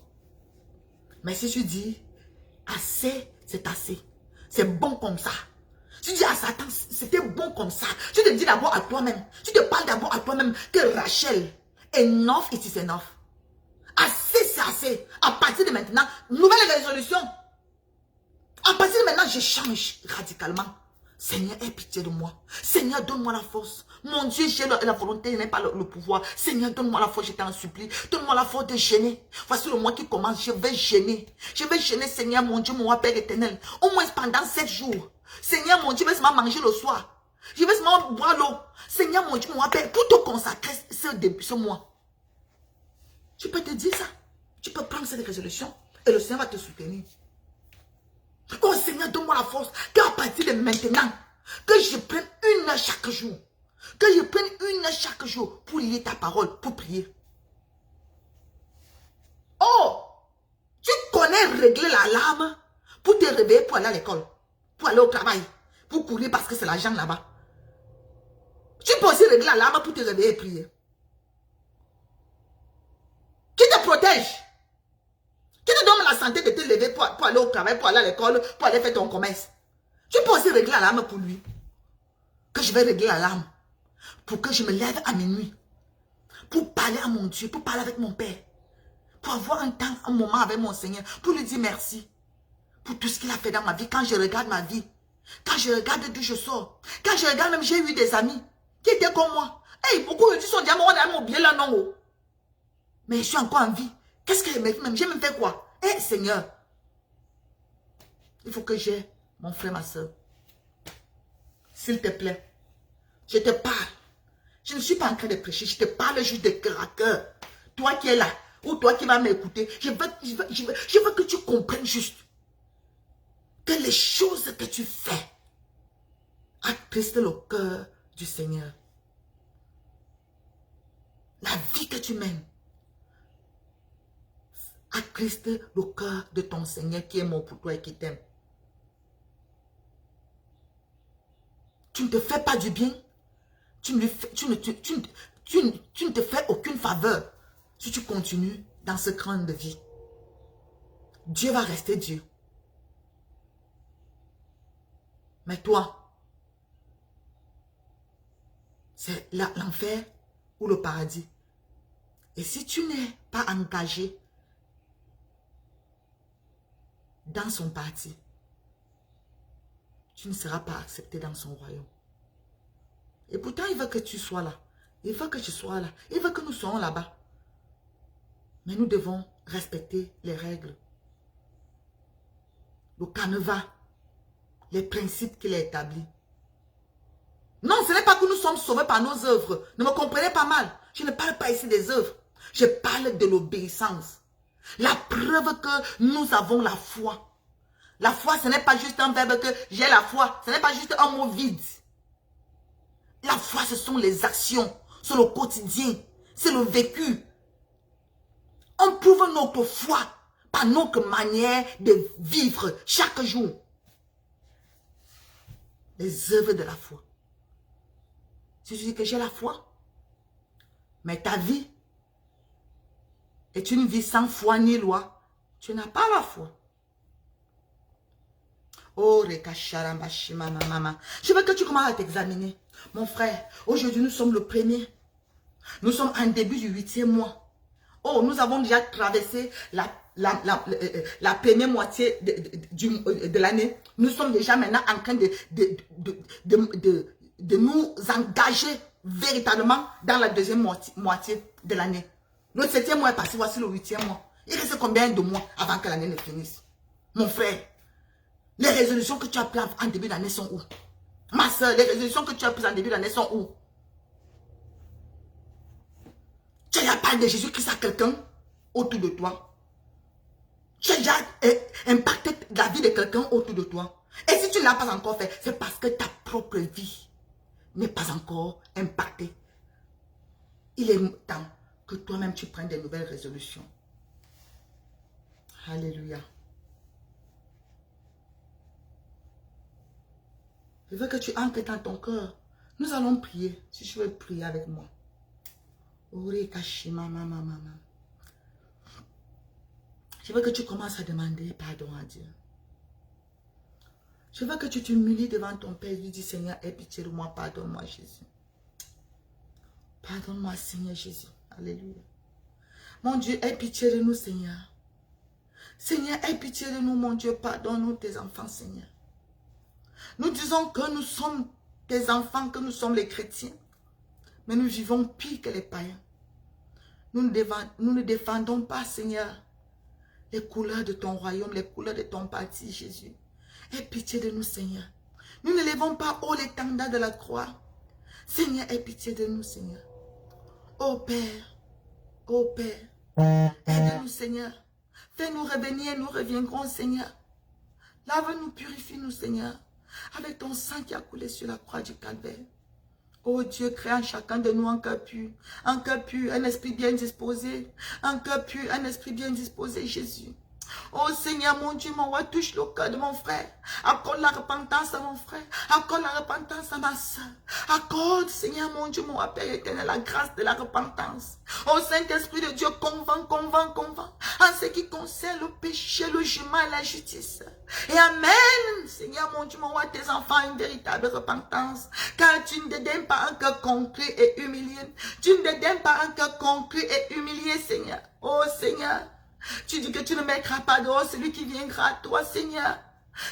Mais si tu dis, assez, c'est assez. C'est bon comme ça. Tu dis à Satan, c'était bon comme ça. Tu te dis d'abord à toi-même. Tu te parles d'abord à toi-même que Rachel, enough it is enough. Assez, c'est assez. À partir de maintenant, nouvelle résolution. À partir de maintenant, je change radicalement. Seigneur, aie pitié de moi. Seigneur, donne-moi la force. Mon Dieu, j'ai la volonté, je n'ai pas le pouvoir. Seigneur, donne-moi la force, je t'en supplie. Donne-moi la force de gêner. Voici le mois qui commence, je vais gêner. Je vais gêner, Seigneur, mon Dieu, mon roi, Père éternel. Au moins pendant 7 jours. Seigneur, mon Dieu, je vais seulement manger le soir. Je vais seulement boire l'eau. Seigneur, mon Dieu, mon roi, Père, pour te consacrer ce mois. Tu peux te dire ça. Tu peux prendre cette résolution et le Seigneur va te soutenir. Oh Seigneur, donne-moi la force qu'à partir de maintenant, que je prenne 1 heure chaque jour. Que je prenne 1 heure chaque jour pour lire ta parole, pour prier. Oh, tu connais régler l'alarme pour te réveiller, pour aller à l'école, pour aller au travail, pour courir parce que c'est l'argent là-bas. Tu peux aussi régler l'alarme pour te réveiller et prier. Qui te protège? Qui te donne la santé de te lever pour aller au travail, pour aller à l'école, pour aller faire ton commerce? Tu peux aussi régler l'alarme pour lui. Que je vais régler l'alarme. Pour que je me lève à minuit. Pour parler à mon Dieu, pour parler avec mon Père. Pour avoir un temps, un moment avec mon Seigneur. Pour lui dire merci. Pour tout ce qu'il a fait dans ma vie. Quand je regarde ma vie. Quand je regarde d'où je sors. Quand je regarde même, j'ai eu des amis qui étaient comme moi. Hey, beaucoup de sont diamants, on a oublié leur nom. Mais je suis encore en vie. Qu'est-ce que j'ai même? J'ai même fait quoi? Eh Seigneur, il faut que j'ai mon frère, ma soeur. S'il te plaît, je te parle. Je ne suis pas en train de prêcher, je te parle juste de cœur à cœur. Toi qui es là, ou toi qui vas m'écouter, je veux que tu comprennes juste que les choses que tu fais attristent le cœur du Seigneur. La vie que tu mènes attriste le cœur de ton Seigneur qui est mort pour toi et qui t'aime. Tu ne te fais pas du bien. Tu ne te fais aucune faveur si tu continues dans ce cran de vie. Dieu va rester Dieu. Mais toi, c'est l'enfer ou le paradis. Et si tu n'es pas engagé dans son parti, tu ne seras pas accepté dans son royaume. Et pourtant, il veut que tu sois là. Il veut que tu sois là. Il veut que nous soyons là-bas. Mais nous devons respecter les règles. Le canevas. Les principes qu'il a établis. Non, ce n'est pas que nous sommes sauvés par nos œuvres. Ne me comprenez pas mal. Je ne parle pas ici des œuvres. Je parle de l'obéissance. La preuve que nous avons la foi. La foi, ce n'est pas juste un verbe que j'ai la foi. Ce n'est pas juste un mot vide. La foi, ce sont les actions. C'est le quotidien. C'est le vécu. On prouve notre foi par notre manière de vivre chaque jour. Les œuvres de la foi. Si tu dis que j'ai la foi, mais ta vie est une vie sans foi ni loi, tu n'as pas la foi. Oh, maman. Je veux que tu commences à t'examiner. Mon frère, aujourd'hui nous sommes le 1er. Nous sommes en début du 8e mois. Oh, nous avons déjà traversé la première moitié de l'année. Nous sommes déjà maintenant en train de nous engager véritablement dans la deuxième moitié de l'année. Le 7e mois est passé, voici le 8e mois. Il reste combien de mois avant que l'année ne finisse? Mon frère, les résolutions que tu as prises en début d'année sont où? Ma soeur, les résolutions que tu as prises en début d'année sont où? Tu as déjà parlé de Jésus-Christ à quelqu'un autour de toi? Tu as déjà impacté la vie de quelqu'un autour de toi? Et si tu ne l'as pas encore fait, c'est parce que ta propre vie n'est pas encore impactée. Il est temps que toi-même tu prennes des nouvelles résolutions. Alléluia. Je veux que tu entres dans ton cœur. Nous allons prier. Si tu veux prier avec moi. Je veux que tu commences à demander pardon à Dieu. Je veux que tu t'humilies devant ton Père et lui dis, Seigneur, aie pitié de moi, pardonne-moi Jésus. Pardonne-moi Seigneur Jésus. Alléluia. Mon Dieu, aie pitié de nous Seigneur. Seigneur, aie pitié de nous mon Dieu, pardonne-nous tes enfants Seigneur. Nous disons que nous sommes tes enfants, que nous sommes les chrétiens. Mais nous vivons pire que les païens. Nous ne défendons pas, Seigneur, les couleurs de ton royaume, les couleurs de ton parti, Jésus. Aie pitié de nous, Seigneur. Nous ne levons pas haut l'étendard de la croix. Seigneur, aie pitié de nous, Seigneur. Ô Père, aide-nous, Seigneur. Fais-nous revenir, nous reviendrons, Seigneur. Lave-nous, purifie-nous, Seigneur, avec ton sang qui a coulé sur la croix du Calvaire. Oh Dieu, crée en chacun de nous un cœur pur, un esprit bien disposé, un cœur pur, un esprit bien disposé, Jésus. Oh Seigneur, mon Dieu, mon roi, touche le cœur de mon frère. Accorde la repentance à mon frère. Accorde la repentance à ma soeur. Accorde, Seigneur, mon Dieu, mon roi, Père éternel, la grâce de la repentance. Oh Saint-Esprit de Dieu, convainc en ce qui concerne le péché, le jugement et la justice. Et amène, Seigneur, mon Dieu, mon roi, tes enfants à une véritable repentance. Car tu ne dédaignes pas un cœur concret et humilié. Tu ne dédaignes pas un cœur concret et humilié, Seigneur. Oh Seigneur. Tu dis que tu ne mettras pas dehors celui qui viendra à toi, Seigneur.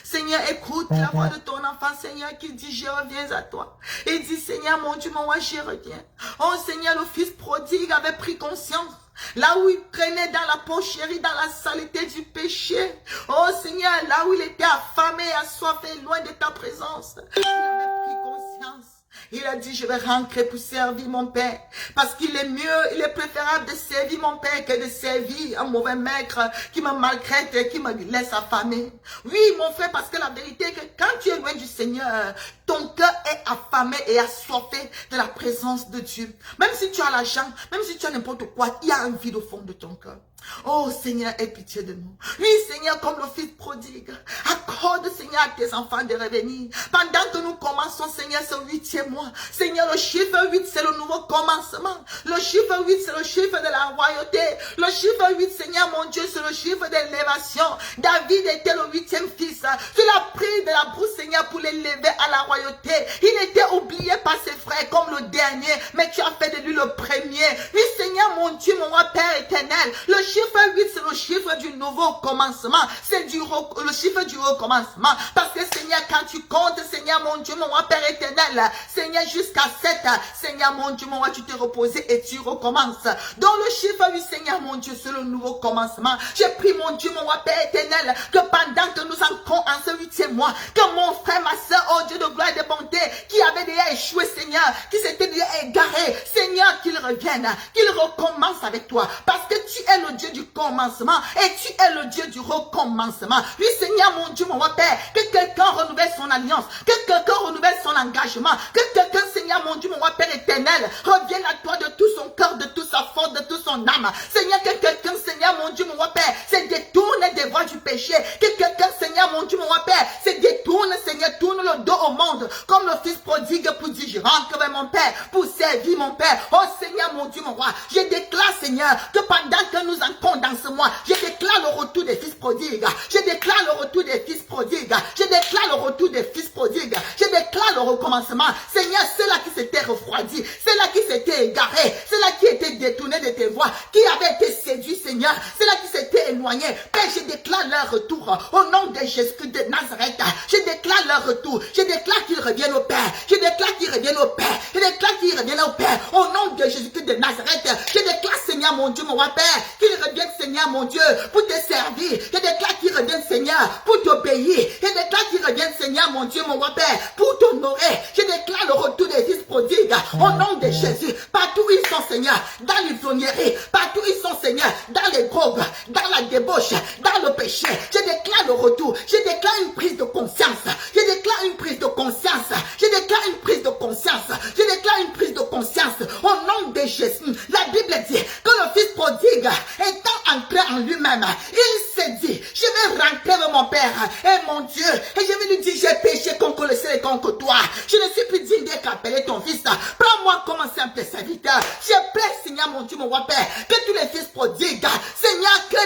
Seigneur, écoute la voix de ton enfant, Seigneur, qui dit, je reviens à toi. Et dit, Seigneur, mon Dieu, mon roi, je reviens. Oh, Seigneur, le fils prodigue avait pris conscience. Là où il traînait dans la pocherie, dans la saleté du péché. Oh, Seigneur, là où il était affamé, assoiffé, loin de ta présence. Il avait pris conscience. Il a dit, je vais rentrer pour servir mon Père. Parce qu'il est mieux, il est préférable de servir mon Père que de servir un mauvais maître qui me maltraite et qui me laisse affamer. Oui, mon frère, parce que la vérité est que quand tu es loin du Seigneur, ton cœur est affamé et assoiffé de la présence de Dieu. Même si tu as l'argent, même si tu as n'importe quoi, il y a un vide au fond de ton cœur. Oh Seigneur, aie pitié de nous. Oui Seigneur, comme le fils prodigue, accorde Seigneur à tes enfants de revenir. Pendant que nous commençons Seigneur ce 8e mois, Seigneur, le chiffre 8 c'est le nouveau commencement. Le chiffre 8 c'est le chiffre de la royauté. Le chiffre 8 Seigneur mon Dieu c'est le chiffre de l'élévation. David était le 8e fils. Tu l'as pris de la brousse Seigneur pour l'élever à la royauté. Il était oublié par ses frères comme le dernier, mais tu as fait de lui le premier. Oui Seigneur mon Dieu, mon roi Père éternel, le chiffre 8, c'est le chiffre du nouveau commencement. C'est le chiffre du recommencement. Parce que Seigneur, quand tu comptes, Seigneur mon Dieu, mon roi Père éternel, Seigneur, jusqu'à 7, Seigneur mon Dieu, mon roi, tu t'es reposé et tu recommences. Donc le chiffre 8, Seigneur mon Dieu, c'est le nouveau commencement. J'ai pris mon Dieu, mon roi Père éternel, que pendant que nous entrons en ce 8e mois, que mon frère, ma soeur, oh Dieu de gloire, gloire, de bonté, qui avait déjà échoué, Seigneur, qui s'était déjà égaré, Seigneur, qu'il revienne, qu'il recommence avec toi, parce que tu es le Dieu du commencement et tu es le Dieu du recommencement. Oui, Seigneur, mon Dieu, mon roi Père, que quelqu'un renouvelle son alliance, que quelqu'un renouvelle son engagement, que quelqu'un, Seigneur, mon Dieu, mon roi Père éternel, revienne à toi de tout son cœur, de toute sa force, de toute son âme. Seigneur, que quelqu'un, Seigneur, mon Dieu, mon roi Père, se détourne des voies du péché, que quelqu'un, Seigneur, mon Dieu, mon roi Père, se détourne, Seigneur, tourne le dos au monde, comme le fils prodigue pour dire, je rentre vers mon Père, pour servir mon Père. Oh Seigneur, mon Dieu, mon roi, je déclare, Seigneur, que pendant que nous entrons dans ce mois, je déclare le retour des fils prodigues, je déclare le retour des fils prodigues, je déclare le retour des fils prodigues, je déclare le recommencement. Seigneur, ceux-là qui s'étaient refroidis, ceux-là qui s'étaient égarés, ceux-là qui étaient détournés de tes voies, qui avaient été séduits, Seigneur, ceux-là qui s'étaient éloignés, Père, je déclare leur retour au nom de Jésus-Christ de Nazareth. Je déclare leur retour, je déclare qu'ils reviennent au Père, je déclare qu'ils reviennent au Père, je déclare qu'ils reviennent au Père, au nom de Jésus-Christ de Nazareth. Je déclare, Seigneur, mon Dieu, mon roi Père, qu'ils reviennent, Seigneur, mon Dieu, pour te servir. Je déclare qu'ils reviennent, Seigneur, pour t'obéir. Je déclare qu'ils reviennent, Seigneur, mon Dieu, mon roi Père, pour t'honorer. Je déclare le retour des fils prodigues, au nom de Jésus. Partout où ils sont, Seigneur, dans l'ivrognerie, partout où ils sont, Seigneur, dans les drogues, dans la débauche, dans le péché. Je déclare le retour. Je déclare une prise de conscience. Je déclare une prise de conscience. Je déclare une prise de conscience. Je déclare une prise de conscience au nom de Jésus. La Bible dit que le fils prodigue étant entré en lui-même, il s'est dit, je vais rentrer vers mon Père et mon Dieu, et je vais lui dire, j'ai péché contre le ciel et contre toi. Je ne suis plus digne d'être appelé ton fils. Prends-moi comme un simple serviteur. Je prie, Seigneur, mon Dieu, mon roi Père, que tous les fils prodigues, Seigneur, que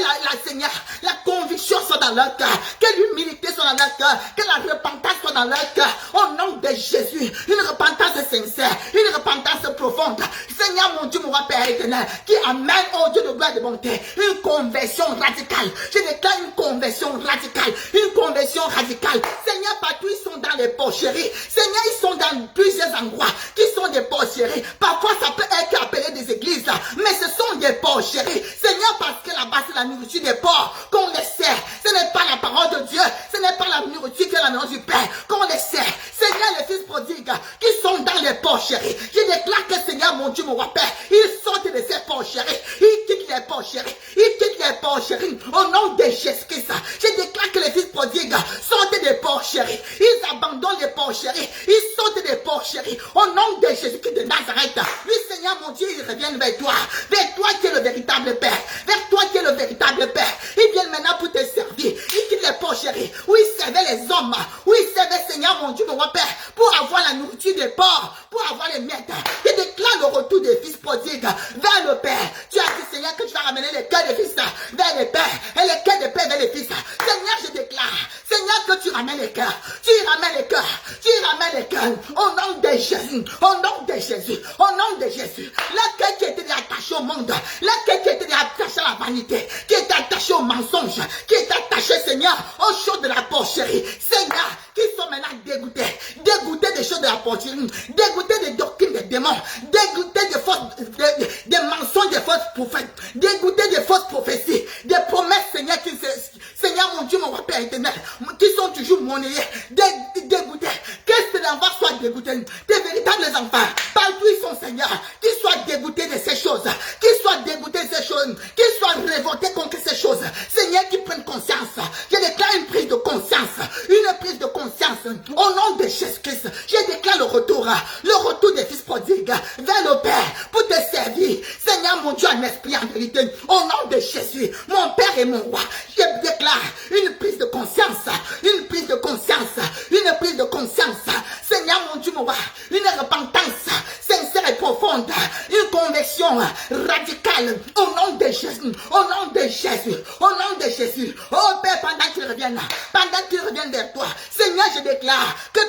Seigneur, la conviction soit dans leur cœur, que l'humilité soit dans leur cœur, que la repentance soit dans leur cœur, au nom de Jésus. Une repentance sincère, une repentance profonde. Seigneur, mon Dieu, mon roi Père éternel, qui amène au Dieu de gloire et de bonté une conversion radicale. Je déclare une conversion radicale, une conversion radicale. Seigneur, partout ils sont dans les porcheries. Seigneur, ils sont dans plusieurs endroits qui sont des porcheries. Parfois, ça peut être appelé des églises, mais ce sont des porcheries. Seigneur, parce que là-bas, c'est la nourriture des porcs qu'on les sert. Ce n'est pas la parole de Dieu, ce n'est pas la nourriture que la maison du Père qu'on les sert. Seigneur, les fils prodigues qui sont dans les porcheries, je déclare que Seigneur, mon Dieu, mon roi Père, ils sortent de ces porcheries, ils quittent les porcheries, ils quittent les porcheries au nom de Jésus-Christ. Je déclare que les fils prodigues sortent des porcheries, ils abandonnent les porcheries, ils sortent des porcheries au nom de Jésus-Christ de Nazareth. Oui, Seigneur, mon Dieu, ils reviennent vers toi qui es le véritable Père, vers toi qui es le véritable Père. Ils viennent maintenant pour te servir, ils quittent les porcheries où ils servaient les hommes, où ils servaient, Seigneur, mon Dieu, mon roi Père, pour avoir la nourriture des porcs, pour avoir les miettes. Je déclare le retour des fils prodigues vers le Père. Tu as dit, Seigneur, que tu vas ramener les cœurs des fils vers les pères et les cœurs des pères vers les fils. Seigneur, je déclare, Seigneur, que tu ramènes les cœurs, tu ramènes les cœurs, tu ramènes les cœurs au nom de Jésus, au nom de Jésus, au nom de Jésus. Le cœur qui était attaché au monde, le cœur qui était attaché à la vanité, qui était attaché au mensonge, qui est attaché, Seigneur, aux choses de la porcherie. Seigneur, qui sont maintenant dégoûtés des choses de la porcherie, dégoûtés des doctrines des démons, dégoûtés des mensonges des fausses prophètes, dégoûtés des fausses prophéties, des promesses, Seigneur, Seigneur, mon Dieu, mon roi Père éternel, qui sont toujours monnayés, dégoûtés. Que ces enfants soient dégoûtés, des véritables enfants, partout ils sont, Seigneur, qu'ils soient dégoûtés de ces choses, qu'ils soient dégoûtés de ces choses, qu'ils soient révoltés contre ces choses. Seigneur, qu'ils prennent conscience. Je déclare une prise de conscience, au nom de Jésus-Christ. Je déclare le retour des fils prodigues vers le Père pour te servir. Seigneur, mon Dieu, en esprit, en vérité, au nom de Jésus, mon Père et mon roi, je déclare une prise de conscience, une prise de conscience, une prise de conscience. Seigneur, mon Dieu, mon roi, une repentance sincère et profonde, une conversion radicale au nom de Jésus, au nom de Jésus, au nom de Jésus. Oh Père, pendant qu'ils reviennent vers toi, Seigneur, je déclare que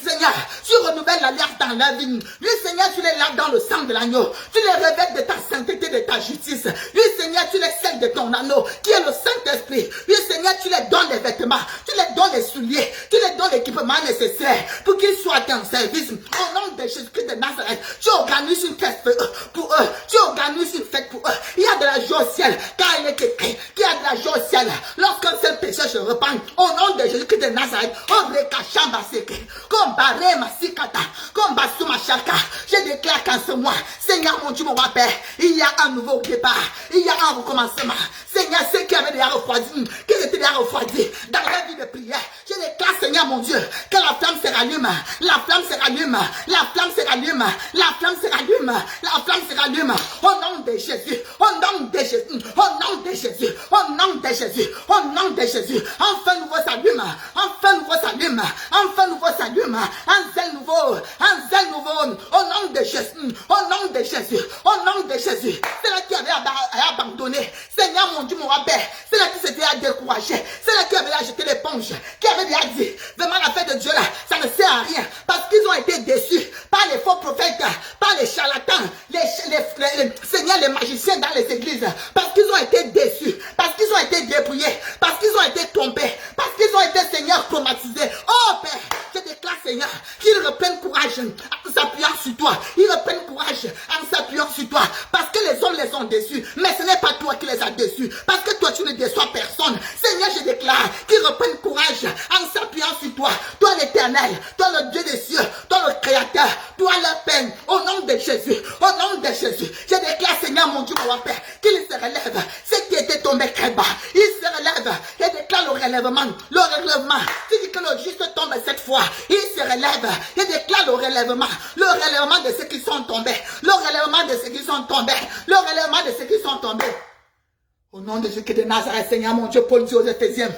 Seigneur, tu renouvelles l'alliance dans la vie. Oui, Seigneur, tu les laves dans le sang de l'agneau, tu les revêtes de ta sainteté, de ta justice. Oui, Seigneur, tu les scelles de ton anneau, qui est le Saint-Esprit. Oui, Seigneur, tu les donnes les vêtements, tu les donnes les souliers, tu les donnes l'équipement nécessaire pour qu'ils soient en service. Au nom de Jésus-Christ de Nazareth, tu organises une fête pour eux. Tu organises une fête pour eux. Il y a de la joie au ciel, car il est écrit qu'il y a de la joie au ciel. Lorsqu'un seul pécheur se repent, au nom de Jésus-Christ de Nazareth, je déclare qu'en ce mois, Seigneur mon Dieu, mon roi Père, il y a un nouveau départ, il y a un recommencement. Seigneur, ceux qui avaient déjà refroidi, qui étaient déjà refroidis dans la vie de prière, je déclare, Seigneur mon Dieu, que la flamme se rallume, la flamme se rallume, la flamme se rallume, la flamme se rallume, la flamme se rallume, au nom de Jésus, au nom de Jésus, au nom de Jésus, au nom de Jésus, au nom de Jésus, enfin nouveau s'allume, enfin nouveau s'allume, enfin nouveau s'allume, un zèle nouveau, au nom de Jésus, au nom de Jésus, au nom de Jésus. C'est là qui avait abandonné, Seigneur mon Dieu, mon roi Père, c'est là qui s'était découragé, c'est là qui avait jeté l'éponge, qui avait déjà dit, vraiment la fête de Dieu là, ça ne sert à rien, parce qu'ils ont été déçus par les faux prophètes, par les charlatans, Seigneur, les magiciens dans les églises, parce qu'ils ont été déçus, parce qu'ils ont été dépouillés, parce qu'ils ont été trompés, parce qu'ils ont été, Seigneur, traumatisés. Oh Père, je déclare, Seigneur, qu'ils reprennent courage en s'appuyant sur toi, ils reprennent courage en s'appuyant sur toi, parce que les hommes les ont déçus, mais ce n'est pas toi qui les as déçus, parce que toi tu ne déçois personne. Seigneur, je déclare qu'ils reprennent courage en s'appuyant sur toi, toi l'Éternel, toi le Dieu des cieux, toi le Créateur, toi leur Père, au nom de Jésus, au nom de Jésus, je déclare, Seigneur mon Dieu, mon Père, qu'ils se relèvent, ceux qui étaient tombés très bas, ils se relèvent, je déclare le relèvement, tu dis que le juste tombe cette fois, il se relève, je déclare le relèvement de ceux qui sont tombés, le relèvement de ceux qui sont tombés, le relèvement de ceux qui sont tombés, au nom de Jésus de Nazareth, Seigneur mon Dieu, Paul dit aux Éphésiens,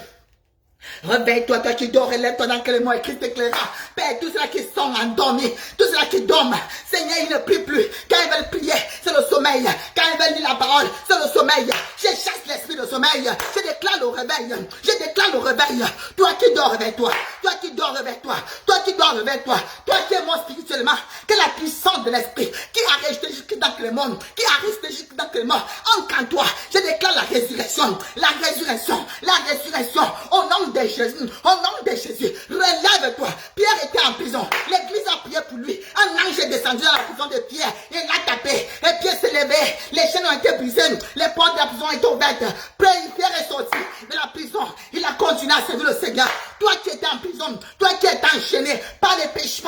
réveille-toi, toi qui dors, relève-toi dans quel mois Christ t'éclairera. Père, tous ceux qui sont endormis, tous ceux qui dorment, Seigneur, ils ne prient plus. Quand ils veulent prier, c'est le sommeil. Quand ils veulent lire la parole, c'est le sommeil. Je chasse l'esprit de sommeil. Je déclare le réveil. Je déclare le réveil. Toi qui dors, réveille-toi. Toi qui dors, réveille-toi. Toi qui dors, réveille-toi. Toi qui es mort spirituellement, que la puissance de l'esprit qui a resté jusque dans le monde, qui a resté jusque dans le monde, en toi, je déclare la résurrection, la résurrection, la résurrection, au nom de Jésus, au nom de Jésus, relève-toi. Pierre était en prison, l'église a prié pour lui, un ange est descendu dans la prison de Pierre, il l'a tapé, et Pierre s'est levé, les chaînes ont été brisées, les portes de la prison étaient ouvertes, Pierre est sorti de la prison, il a continué à servir le Seigneur. Toi qui étais en prison, toi qui étais enchaîné par le péché,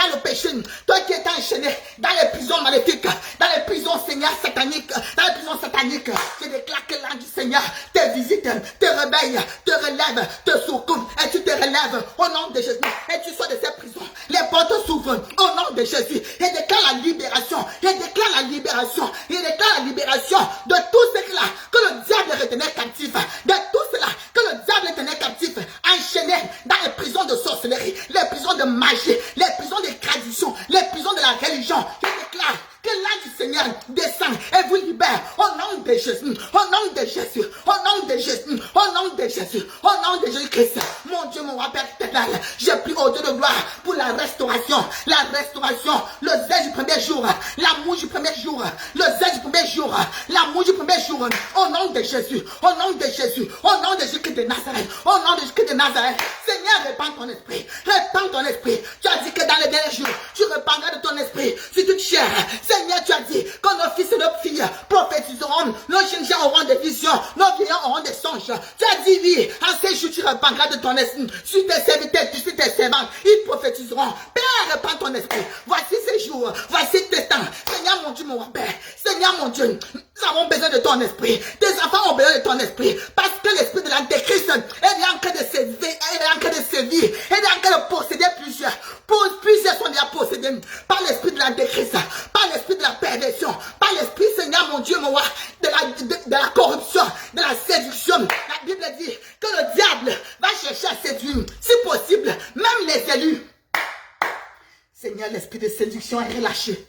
toi qui étais enchaîné dans les prisons maléfiques, dans les prisons, Seigneur, sataniques, dans les prisons sataniques, je déclare que l'ange du Seigneur te visite, te réveille, te relève, te secoue, et tu te relèves au nom de Jésus, et tu sors de ces prisons, les portes s'ouvrent au nom de Jésus, et déclare la libération, et déclare la libération, et déclare la libération de tout ce là que le diable retenait captif, de tout cela que le diable tenait captif, enchaîné dans les prisons de sorcellerie, les prisons de magie, les prisons de tradition, les prisons de la religion. Je déclare que l'ange du Seigneur descend et vous libère au nom de Jésus, au nom de Jésus, au nom de Jésus, au nom de Jésus, au nom de Jésus-Christ. Mon Dieu, mon roi Père éternel, je prie au Dieu de gloire pour la restauration, le zèle du premier jour, l'amour du premier jour, le zèle du premier jour, l'amour du premier jour, au nom de Jésus, au nom de Jésus, au nom de Jésus de Nazareth, au nom de Jésus de Nazareth. Seigneur, répands ton esprit, répands ton esprit. Tu as dit que dans les derniers jours, tu répandras de ton esprit sur toute chair. Seigneur, tu as dit que nos fils et nos filles prophétiseront, nos jeunes gens auront des visions, nos vieillards auront des songes. Tu as dit oui, en ces jours tu répandras de ton esprit sur tes serviteurs, sur tes servantes, ils prophétiseront. Père, répands ton esprit. Voici ces jours, voici tes temps. Seigneur mon Dieu, mon Père, Seigneur mon Dieu, nous avons besoin de ton esprit. Tes enfants ont besoin de ton esprit. Parce que l'esprit de l'antéchrist est en train de sévir, il est en train de posséder plusieurs. Plusieurs sont déjà possédés par l'esprit de l'antéchrist, par l'esprit de la perversion, par l'esprit, Seigneur mon Dieu, mon roi, de la corruption, de la séduction. La Bible dit que le diable va chercher à séduire, si possible, même les élus. Seigneur, l'esprit de séduction est relâché.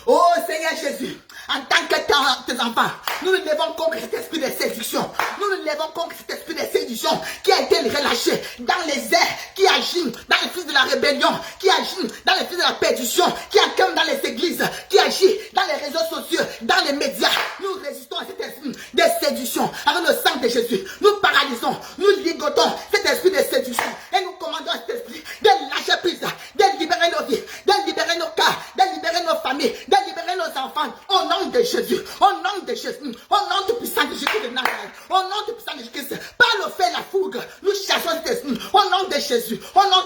Oh Seigneur Jésus, en tant que tes enfants, nous nous levons contre cet esprit de séduction. Nous nous levons contre cet esprit de séduction qui a été relâché dans les airs, qui agit dans les fils de la rébellion, qui agit dans les fils de la perdition, qui acclame dans les églises, qui agit dans les réseaux sociaux, dans les médias. Nous résistons à cet esprit de séduction avec le sang de Jésus. Nous paralysons, nous ligotons cet esprit de séduction et nous commandons à cet esprit de lâcher prise, de libérer nos vies, de libérer nos cas, de libérer nos familles, de libérer nos enfants au nom de Jésus, au nom de Jésus, au nom du puissant de Jésus de Nazareth, au nom du puissant de Jésus, par le fait la fougue, nous chassons cet esprit, au nom de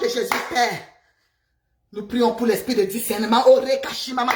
Jésus, Père. Nous prions pour l'esprit de discernement, Orekashimama.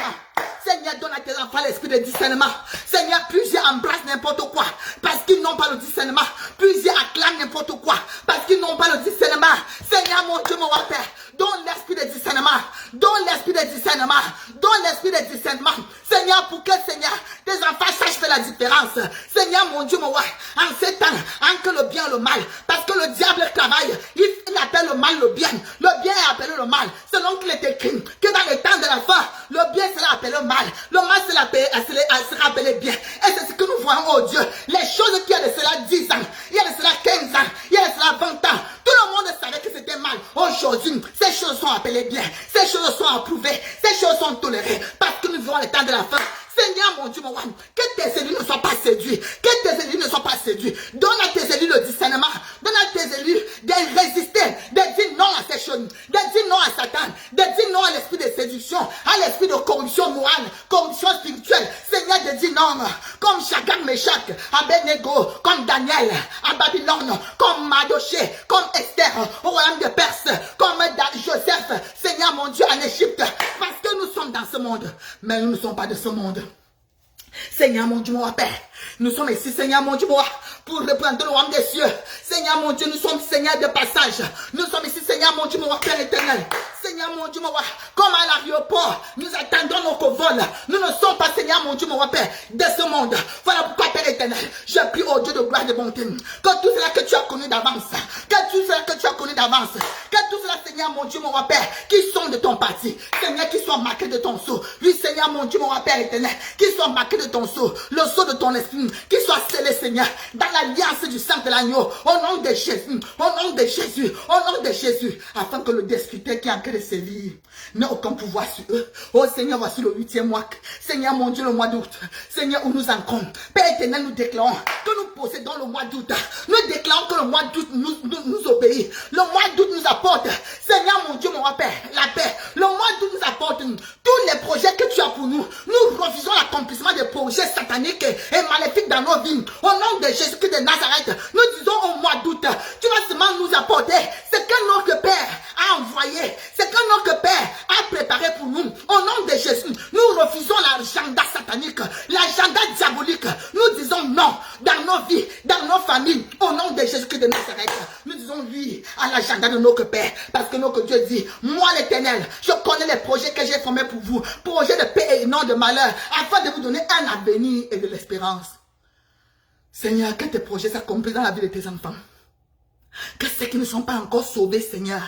Seigneur, donne à tes enfants l'esprit de discernement. Seigneur, plusieurs embrassent n'importe quoi parce qu'ils n'ont pas le discernement. Plusieurs acclament n'importe quoi parce qu'ils n'ont pas le discernement. Seigneur, mon Dieu, mon Père, donne l'esprit de discernement. Donne l'esprit de discernement. Donne l'esprit de discernement. Seigneur, pour que, Seigneur, tes enfants sachent faire la différence. Seigneur, mon Dieu, mon roi, en ces temps, entre le bien et le mal, parce que le diable travaille, il appelle le mal le bien est appelé le mal, selon qu'il est écrit que dans le temps de la fin, le bien sera appelé mal, le mal sera appelé bien. Et c'est ce que nous voyons, oh Dieu, les choses qui y a de cela 10 ans, il y a de cela 15 ans, il y a de cela 20 ans, tout le monde savait que c'était mal. Aujourd'hui, ces choses sont appelées bien, ces choses sont approuvées, ces choses sont tolérées, parce que nous vivons le temps de la fin. Seigneur, mon Dieu, mon roi, que tes élus ne soient pas séduits. Que tes élus ne soient pas séduits. Donne à tes élus le discernement. Donne à tes élus de résister, de dire non à ces choses, de dire non à Satan, de dire non à l'esprit de séduction, à l'esprit de corruption morale, corruption spirituelle. Seigneur, de dire non, comme Shadrach, Meshach, Abednego, comme Daniel, à Babylone, comme Mardoché, comme Esther, au royaume de Perse, comme Joseph, Seigneur, mon Dieu, en Égypte. Parce que nous sommes dans ce monde, mais nous ne sommes pas de ce monde. Seigneur mon Dieu, mon Père, nous sommes ici, Seigneur mon Dieu, pour reprendre le royaume des cieux. Seigneur mon Dieu, nous sommes Seigneur de passage. Nous sommes ici, Seigneur mon Dieu, mon Père éternel. Seigneur mon Dieu, mon roi, comme à l'aéroport, nous attendons nos vols. Nous ne sommes pas, Seigneur mon Dieu, mon Père, de ce monde. Voilà pourquoi, Père éternel, je prie au Dieu de gloire et de bonté, que tout cela que tu as connu d'avance, que tout cela que tu as connu d'avance, que tout cela, Seigneur mon Dieu, mon Père, qui sont de ton parti, Seigneur, qui soient marqués de ton sceau. Oui, Seigneur mon Dieu, mon Père éternel, qui soient marqués de ton sceau, le sceau de ton esprit, qui soit scellé, Seigneur, dans l'alliance du sang de l'agneau, au nom de Jésus, au nom de Jésus, au nom de Jésus, afin que le discuteur qui est en train de sévir n'ait aucun pouvoir sur eux. Oh Seigneur, voici le 8e mois, Seigneur mon Dieu, le mois d'août, Seigneur, où nous entrons. Père éternel, nous déclarons que nous possédons le mois d'août. Nous déclarons que le mois d'août nous obéit. Le mois d'août nous apporte, Seigneur mon Dieu, mon Père, la paix. Le mois d'août nous apporte tous les projets que tu as pour nous. Nous refusons l'accomplissement des projets sataniques et maléfiques dans nos vies. Au nom de Jésus-Christ de Nazareth, nous disons au mois d'août, tu vas seulement nous apporter ce que notre Père a envoyé, ce que notre Père a préparé pour nous. Au nom de Jésus, nous refusons l'agenda satanique, l'agenda diabolique. Nous disons non dans nos vies, dans nos familles. Au nom de Jésus-Christ de Nazareth, nous disons oui à l'agenda de notre Père. Parce que notre Dieu dit, moi l'Éternel, je connais les projets que j'ai formés pour vous, projets de paix et non de malheur, afin de vous donner un avenir et de l'espérance. Seigneur, que tes projets s'accomplissent dans la vie de tes enfants. Que ceux qui ne sont pas encore sauvés, Seigneur,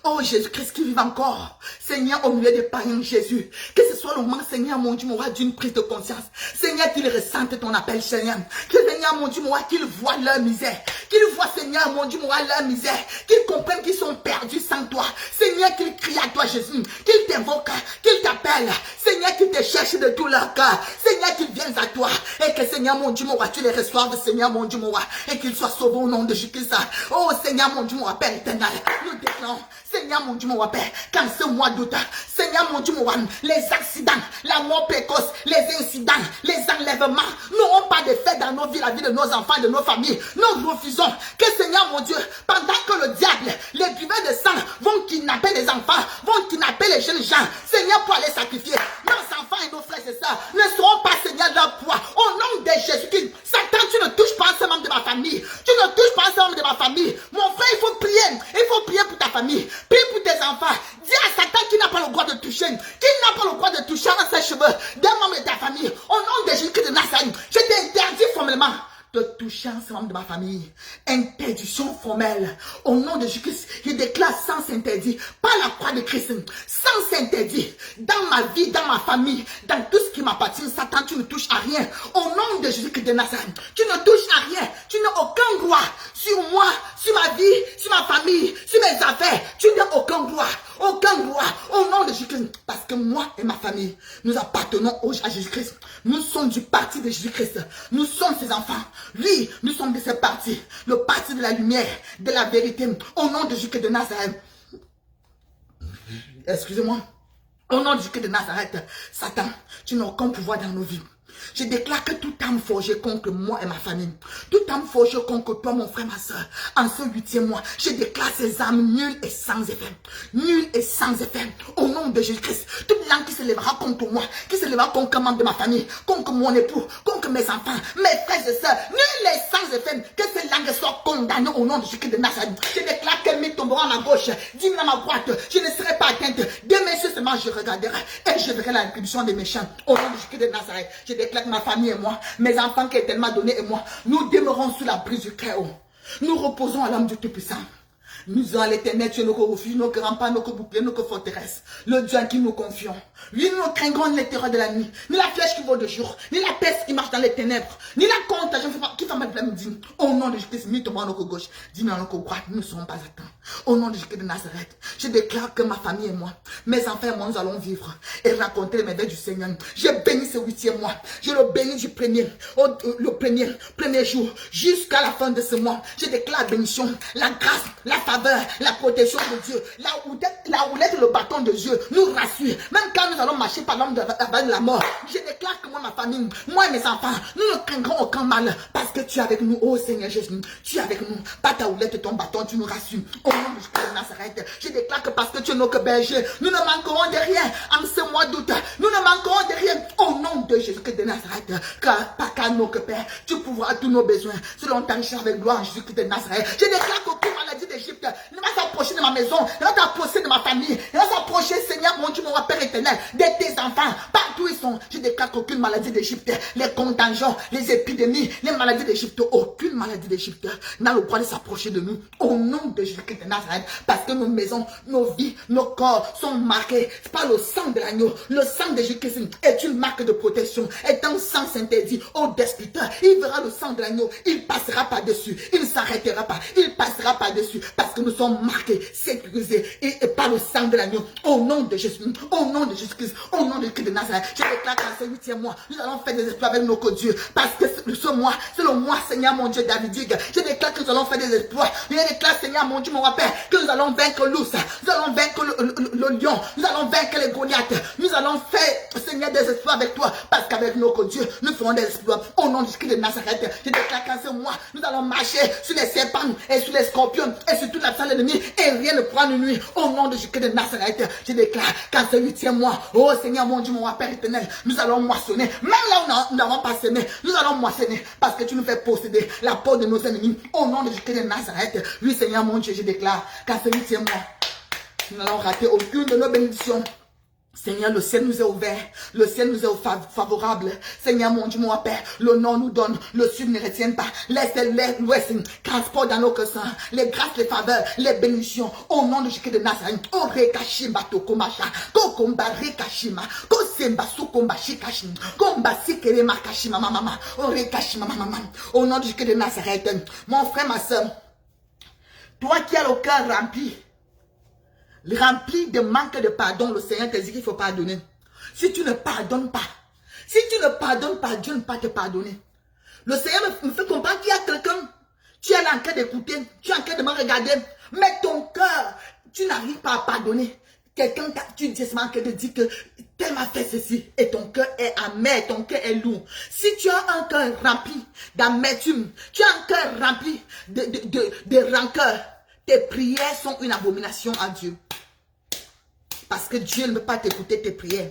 oh Jésus-Christ qui vit encore, Seigneur, au milieu des païens, Jésus, que ce soit le moment, Seigneur, mon Dieu, mon roi, d'une prise de conscience. Seigneur, qu'ils ressentent ton appel, Seigneur. Que Seigneur, mon Dieu, mon roi, qu'ils voient leur misère. Qu'ils voient, Seigneur, mon Dieu, mon roi, leur misère. Qu'ils comprennent qu'ils sont perdus sans toi. Seigneur, qu'ils crient à toi, Jésus. Qu'ils t'invoquent, qu'ils t'appellent. Seigneur, qu'ils te cherchent de tout leur cœur. Seigneur, qu'ils viennent à toi. Et que, Seigneur, mon Dieu, mon roi, tu les reçoives, Seigneur, mon Dieu, mon roi. Et qu'ils soient sauvés au nom de Jésus-Christ. Oh, Seigneur, mon Dieu, mon roi, Père éternel. Nous déclarons, Seigneur, mon Dieu, mon roi, Père, quand ce mois d'août, Seigneur, mon Dieu, mon roi, les accidents, la mort précoce, les incidents, les enlèvements n'auront pas d'effet dans nos vies, la vie de nos enfants, de nos familles. Nous refusons que, Seigneur, mon Dieu, pendant que le diable, les buveurs de sang vont kidnapper les enfants, vont kidnapper les jeunes gens, Seigneur, pour aller sacrifier, nos enfants et nos frères et sœurs ne seront pas, Seigneur, leur poids. Au nom de Jésus-Christ, Satan, tu ne touches pas un seul membre de ma famille. Tu ne touches pas un seul membre de ma famille. Mon frère, il faut prier pour ta famille. Prie pour tes enfants. Dis à Satan qui n'a pas le droit de toucher, qui n'a pas le droit de toucher à ses cheveux d'un membre de ta famille. Au nom de Jésus-Christ de Nazareth, je t'interdis formellement de toucher un seul membre de ma famille. Interdiction formelle. Au nom de Jésus-Christ, je déclare sans interdit, par la croix de Christ, sans interdit, dans ma vie, dans ma famille, dans tout ce qui m'appartient, Satan, tu ne touches à rien. Au nom de Jésus-Christ de Nazareth, tu ne touches à rien. Tu n'as aucun droit sur moi, sur ma vie, sur ma famille, sur mes affaires. Tu n'as aucun droit. Aucun droit. Au nom de Jésus-Christ. Parce que moi et ma famille, nous appartenons à Jésus-Christ. Nous sommes du parti de Jésus-Christ. Nous sommes ses enfants. Oui, nous sommes de ce parti. Le parti de la lumière, de la vérité. Au nom de Jésus-Christ de Nazareth. Excusez-moi. Au nom de Jésus-Christ de Nazareth. Satan, tu n'as aucun pouvoir dans nos vies. Je déclare que toute âme forgée contre moi et ma famille, toute âme forgée contre toi, mon frère, ma soeur, en ce 8e mois, je déclare ces âmes nulles et sans effet. Nulles et sans effet. Au nom de Jésus-Christ, toute langue qui se lèvera contre moi, qui se lèvera contre un membre de ma famille, contre mon époux, contre mes enfants, mes frères et sœurs, nulles et sans effet, que ces langues soient condamnées au nom de Jésus-Christ de Nazareth. Je déclare qu'elles me tomberont à ma gauche, 10 000 à ma droite, je ne serai pas atteinte. Demain, seulement je regarderai et je verrai la rétribution des méchants. Au nom de Jésus-Christ de Nazareth, je déclare que ma famille et moi, mes enfants qui est tellement donné et moi, nous demeurons sous la brise du Très-Haut. Nous reposons à l'âme du Tout-Puissant. Nous allons l'éternel, tu es notre refuge, notre rempart, notre bouclier, notre forteresse. Le Dieu en qui nous confions. Oui, nous ne craignons les terreurs de la nuit, ni la flèche qui vole de jour, ni la peste qui marche dans les ténèbres, ni la contagion qui fait mal de la midi. Au nom de Jésus-Christ, mis tombant à notre gauche, dis-nous à notre droite, nous ne serons pas atteints. Au nom de Jésus-Christ de Nazareth, je déclare que ma famille et moi, mes enfants et moi, nous allons vivre et raconter les merveilles du Seigneur. Je bénis ce 8e mois. Je le bénis du premier jour jusqu'à la fin de ce mois. Je déclare la bénédiction, la grâce, la faveur, la protection de Dieu. La houlette, le bâton de Dieu nous rassure. Même quand nous allons marcher par l'homme de la mort, je déclare que moi, ma famille, moi et mes enfants, nous ne craindrons aucun mal parce que tu es avec nous, oh Seigneur Jésus. Tu es avec nous. Pas ta houlette, ton bâton, tu nous rassures. Au nom de Jésus de Nazareth, je déclare que parce que tu es notre berger, nous ne manquerons de rien en ce mois d'août. Nous ne manquerons de rien au nom de Jésus de Nazareth. Car notre Père, tu pourras tous nos besoins selon ta richesse avec gloire en Jésus de Nazareth. Je déclare qu'aucune maladie d'Égypte ne va s'approcher de ma maison, ne va s'approcher de ma famille, ne va s'approcher, Seigneur, mon Dieu, mon Père éternel, de tes enfants, partout ils sont. Je déclare qu'aucune maladie d'Égypte, les contagions, les épidémies, les maladies d'Égypte, aucune maladie d'Égypte n'a le droit de s'approcher de nous au nom de Jésus de Nazareth, parce que nos maisons, nos vies, nos corps sont marqués par le sang de l'agneau. Le sang de Jésus-Christ est une marque de protection, est un sang s'interdit au destructeur. Il verra le sang de l'agneau, il passera par-dessus, il ne s'arrêtera pas, il passera par-dessus, parce que nous sommes marqués, sécurisés et par le sang de l'agneau. Au nom de Jésus, au nom de Jésus-Christ, au nom de Christ de Nazareth, je déclare qu'en ce 8e mois, nous allons faire des exploits avec notre Dieu, parce que ce mois, c'est le mois, Seigneur mon Dieu, Davidique. Je déclare que nous allons faire des exploits. Je déclare, Seigneur mon Dieu, mon Père, que nous allons vaincre l'ours, nous allons vaincre le lion, nous allons vaincre les Goliaths, nous allons faire, Seigneur, des exploits avec toi, parce qu'avec notre Dieu, nous ferons des exploits. Au nom de Christ de Nazareth, je déclare qu'en ce mois, nous allons marcher sur les serpents et sur les scorpions et sur toute la salle de l'ennemi, et rien ne pourra nous nuire. Au nom de Jésus de Nazareth, je déclare qu'en ce 8e mois, oh Seigneur mon Dieu, mon Père éternel, nous allons moissonner. Même là où nous n'avons pas semé, nous allons moissonner, parce que tu nous fais posséder la peau de nos ennemis. Au nom de Jésus de Nazareth, oui Seigneur mon Dieu, je déclare qu'en ce 8e mois, nous n'allons rater aucune de nos bénédictions. Seigneur, le ciel nous est ouvert, le ciel nous est favorable. Seigneur, mon Dieu, mon Père, le nom nous donne, le sud ne retient pas. L'est et l'ouest transportent dans nos cœurs, les grâces, les faveurs, les bénédictions. Au nom de Jésus de Nazareth, au rekashima tokomasha, kokomba rekashima, kosemba sukomba shikashim, komba sikere makashima mama, au rekashima mama. Au nom de Jésus de Nazareth, mon frère, ma soeur, toi qui as le cœur rempli de manque de pardon, le Seigneur te dit qu'il faut pardonner. Si tu ne pardonnes pas, Dieu ne va pas te pardonner. Le Seigneur me fait comprendre qu'il y a quelqu'un, tu es là en train d'écouter, tu es en train de me regarder, mais ton cœur, tu n'arrives pas à pardonner. Quelqu'un, tu dis seulement que te dit que tel m'a fait ceci, et ton cœur est amer, ton cœur est lourd. Si tu as un cœur rempli d'amertume, tu as un cœur rempli de rancœur, tes prières sont une abomination à Dieu. Parce que Dieu ne peut pas t'écouter tes prières.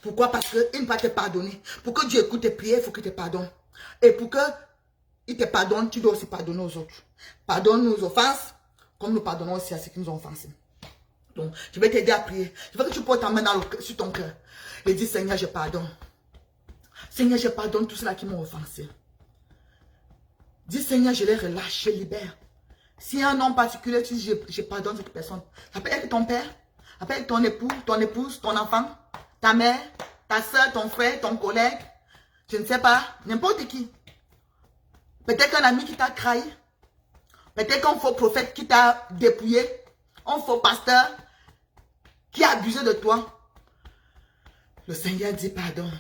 Pourquoi? Parce qu'il ne peut pas te pardonner. Pour que Dieu écoute tes prières, il faut qu'il te pardonne. Et pour qu'il te pardonne, tu dois aussi pardonner aux autres. Pardonne nos offenses, comme nous pardonnons aussi à ceux qui nous ont offensés. Donc, je vais t'aider à prier. Je veux que tu portes ta main sur ton cœur. Et dis, Seigneur, je pardonne. Seigneur, je pardonne tous ceux-là qui m'ont offensé. Dis, Seigneur, je les relâche, je libère. Si un nom particulier, tu dis, je pardonne cette personne. Ça peut être ton père. Ça peut être ton époux, ton épouse, ton enfant, ta mère, ta soeur, ton frère, ton collègue. Je ne sais pas, n'importe qui. Peut-être qu'un ami qui t'a trahi. Peut-être qu'un faux prophète qui t'a dépouillé. Un faux pasteur qui a abusé de toi. Le Seigneur dit pardon.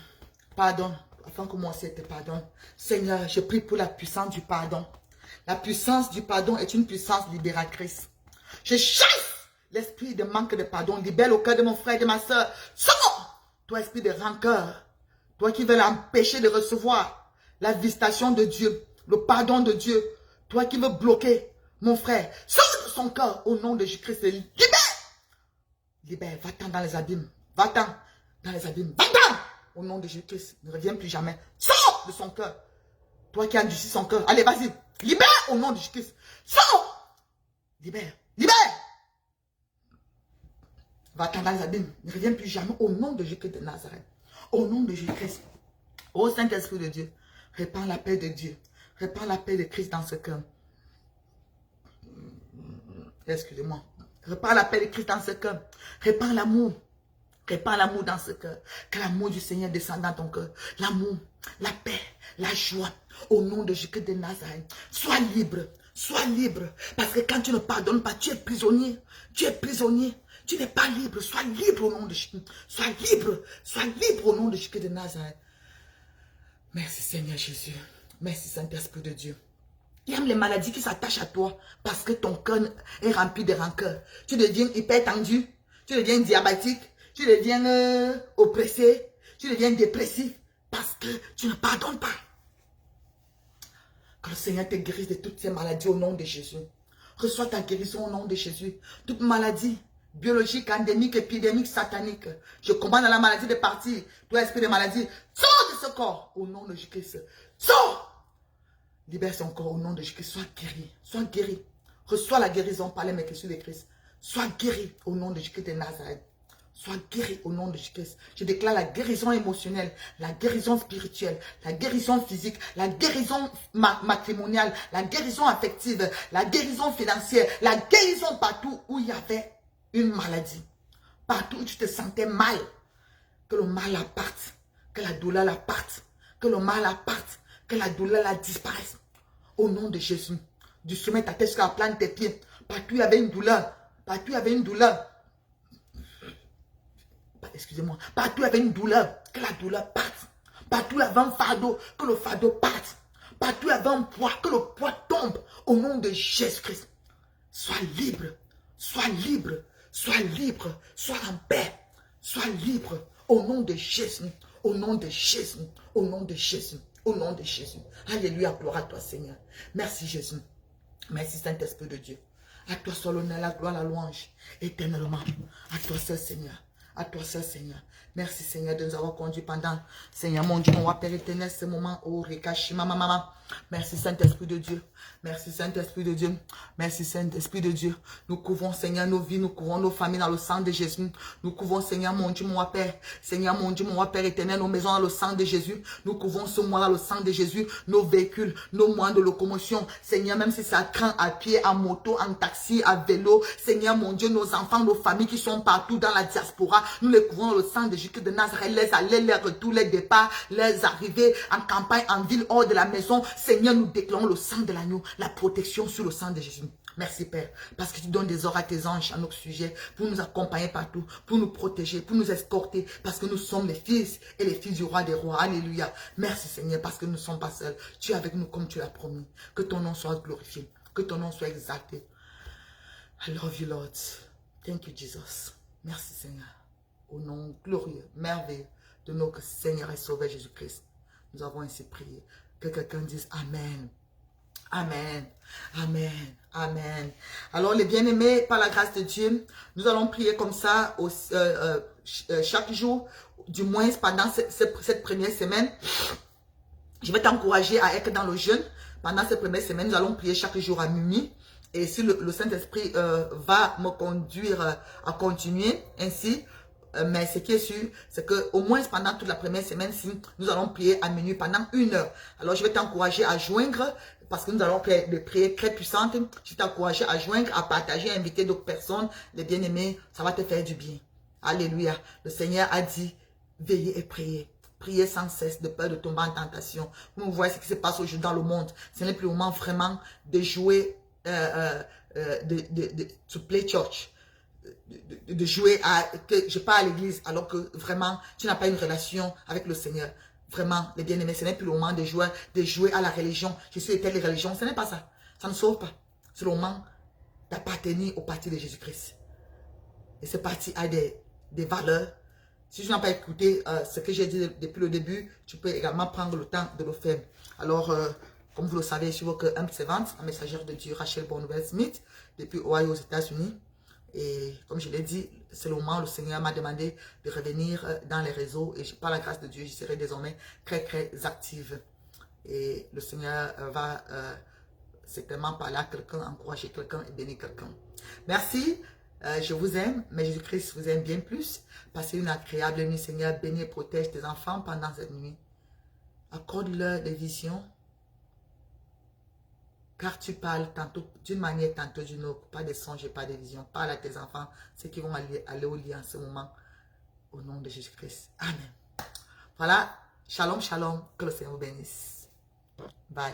Pardon. Afin que moi aussi te pardonne. Seigneur, je prie pour la puissance du pardon. La puissance du pardon est une puissance libératrice. Je chasse l'esprit de manque de pardon. Libère le cœur de mon frère et de ma soeur. Sors! Toi, esprit de rancœur. Toi qui veux l'empêcher de recevoir la visitation de Dieu, le pardon de Dieu. Toi qui veux bloquer, mon frère, sors de son cœur au nom de Jésus-Christ. Libère. Libère, va-t'en dans les abîmes. Va-t'en dans les abîmes. Va-t'en au nom de Jésus-Christ. Ne reviens plus jamais. Sors de son cœur. Toi qui as endurci son cœur. Allez, vas-y. Libère au nom de Jésus-Christ. Sors. Libère. Libère. Va-t'en dans les abîmes. Ne reviens plus jamais au nom de Jésus-Christ de Nazareth. Au nom de Jésus-Christ. Ô Saint-Esprit de Dieu, répands la paix de Dieu. Répands la paix de Christ dans ce cœur. Excusez-moi. Répands la paix de Christ dans ce cœur. Répands l'amour. Répands l'amour dans ce cœur. Que l'amour du Seigneur descende dans ton cœur. L'amour, la paix, la joie. Au nom de Jésus de Nazareth. Sois libre. Sois libre. Parce que quand tu ne pardonnes pas, tu es prisonnier. Tu es prisonnier. Tu n'es pas libre. Sois libre au nom de Jésus. Sois libre. Sois libre au nom de Jésus de Nazareth. Merci Seigneur Jésus. Merci Saint-Esprit de Dieu. Il y a les maladies qui s'attachent à toi parce que ton cœur est rempli de rancœur. Tu deviens hyper tendu. Tu deviens diabétique. Tu deviens oppressé. Tu deviens dépressif parce que tu ne pardonnes pas. Que le Seigneur te guérisse de toutes ces maladies au nom de Jésus. Reçois ta guérison au nom de Jésus. Toute maladie biologique, endémique, épidémique, satanique. Je commande à la maladie de partir. Toi, esprit de maladie, sors de ce corps au nom de Jésus-Christ. Sors! Libère son corps au nom de Jésus-Christ. Sois guéri. Sois guéri. Reçois la guérison par les mécanismes de Christ. Sois guéri au nom de Jésus-Christ de Nazareth. Sois guéri au nom de Jésus-Christ. Je déclare la guérison émotionnelle, la guérison spirituelle, la guérison physique, la guérison matrimoniale, la guérison affective, la guérison financière, la guérison partout où il y avait une maladie. Partout où tu te sentais mal. Que le mal la parte. Que la douleur la parte. Que le mal la parte. Que la douleur la disparaisse. Au nom de Jésus. Du sommet de ta tête jusqu'à la plante de tes pieds. Partout il y avait une douleur. Partout il y avait une douleur. Excusez-moi. Partout il y avait une douleur. Que la douleur parte. Partout il y avait un fardeau. Que le fardeau parte. Partout il y avait un poids. Que le poids tombe. Au nom de Jésus-Christ. Sois libre. Sois libre. Sois libre. Sois en paix. Sois libre. Au nom de Jésus. Au nom de Jésus. Au nom de Jésus. Au nom de Jésus. Alléluia. Gloire à toi, Seigneur. Merci, Jésus. Merci, Saint-Esprit de Dieu. À toi seul l'honneur, la gloire, la louange. Éternellement. À toi seul, Seigneur. À toi seul, Seigneur. Merci, Seigneur, de nous avoir conduits pendant, Seigneur, mon Dieu, mon roi Père éternel, ce moment. Oh, Rekashima, maman. Merci, Saint-Esprit de Dieu. Merci, Saint-Esprit de Dieu. Merci, Saint-Esprit de Dieu. Nous couvrons, Seigneur, nos vies, nous couvrons nos familles dans le sang de Jésus. Nous couvrons, Seigneur, mon Dieu, mon roi Père. Seigneur, mon Dieu, mon roi Père éternel, nos maisons dans le sang de Jésus. Nous couvrons ce mois dans le sang de Jésus. Nos véhicules, nos moyens de locomotion. Seigneur, même si ça craint à pied, à moto, en taxi, à vélo. Seigneur, mon Dieu, nos enfants, nos familles qui sont partout dans la diaspora. Nous les couvrons dans le sang de Jésus de Nazareth. Les allées, les retours, les départs, les arrivées en campagne, en ville, hors de la maison. Seigneur, nous déclarons le sang de l'agneau, la protection sur le sang de Jésus. Merci Père, parce que tu donnes des ordres à tes anges à notre sujet, pour nous accompagner partout, pour nous protéger, pour nous escorter, parce que nous sommes les fils et les filles du roi des rois. Alléluia. Merci Seigneur, parce que nous ne sommes pas seuls. Tu es avec nous comme tu l'as promis. Que ton nom soit glorifié, que ton nom soit exalté. I love you Lord. Thank you Jesus. Merci Seigneur. Au nom glorieux, merveilleux de notre Seigneur et Sauveur Jésus-Christ, nous avons ainsi prié. Que quelqu'un dise Amen. Amen. Amen. Amen. Alors les bien-aimés, par la grâce de Dieu, nous allons prier comme ça chaque jour, du moins pendant cette première semaine. Je vais t'encourager à être dans le jeûne. Pendant cette première semaine, nous allons prier chaque jour à minuit. Et si le Saint-Esprit va me conduire à continuer ainsi, mais ce qui est sûr, c'est qu'au moins pendant toute la première semaine, si nous allons prier à minuit pendant 1 heure. Alors je vais t'encourager à joindre, parce que nous allons faire des prières très puissantes. Je vais t'encourager à joindre, à partager, à inviter d'autres personnes. Les bien-aimés, ça va te faire du bien. Alléluia. Le Seigneur a dit, veillez et priez. Priez sans cesse de peur de tomber en tentation. Vous voyez ce qui se passe aujourd'hui dans le monde. Ce n'est plus le moment vraiment de jouer, to play church. De jouer à, que je pars à l'église alors que vraiment tu n'as pas une relation avec le Seigneur. Vraiment, les bien-aimés, ce n'est plus le moment de jouer à la religion. Je suis de telle religion, ce n'est pas ça. Ça ne sauve pas. C'est le moment d'appartenir au parti de Jésus-Christ. Et ce parti a des valeurs, Si tu n'as pas écouté ce que j'ai dit depuis le début, tu peux également prendre le temps de le faire. Alors, comme vous le savez, je suis votre humble servante, la messagère de Dieu, Rachel Bonne-Nouvelle-Smith, depuis Ohio aux États-Unis. Et comme je l'ai dit, c'est le moment où le Seigneur m'a demandé de revenir dans les réseaux. Et par la grâce de Dieu, je serai désormais très, très active. Et le Seigneur va certainement parler à quelqu'un, encourager quelqu'un et bénir quelqu'un. Merci. Je vous aime, mais Jésus-Christ vous aime bien plus. Passez une agréable nuit, Seigneur. Bénis et protège tes enfants pendant cette nuit. Accorde-leur des visions. Car tu parles tantôt d'une manière, tantôt d'une autre. Pas des songes et pas des visions. Parle à tes enfants, ceux qui vont aller au lit en ce moment. Au nom de Jésus-Christ. Amen. Voilà. Shalom, shalom. Que le Seigneur vous bénisse. Bye.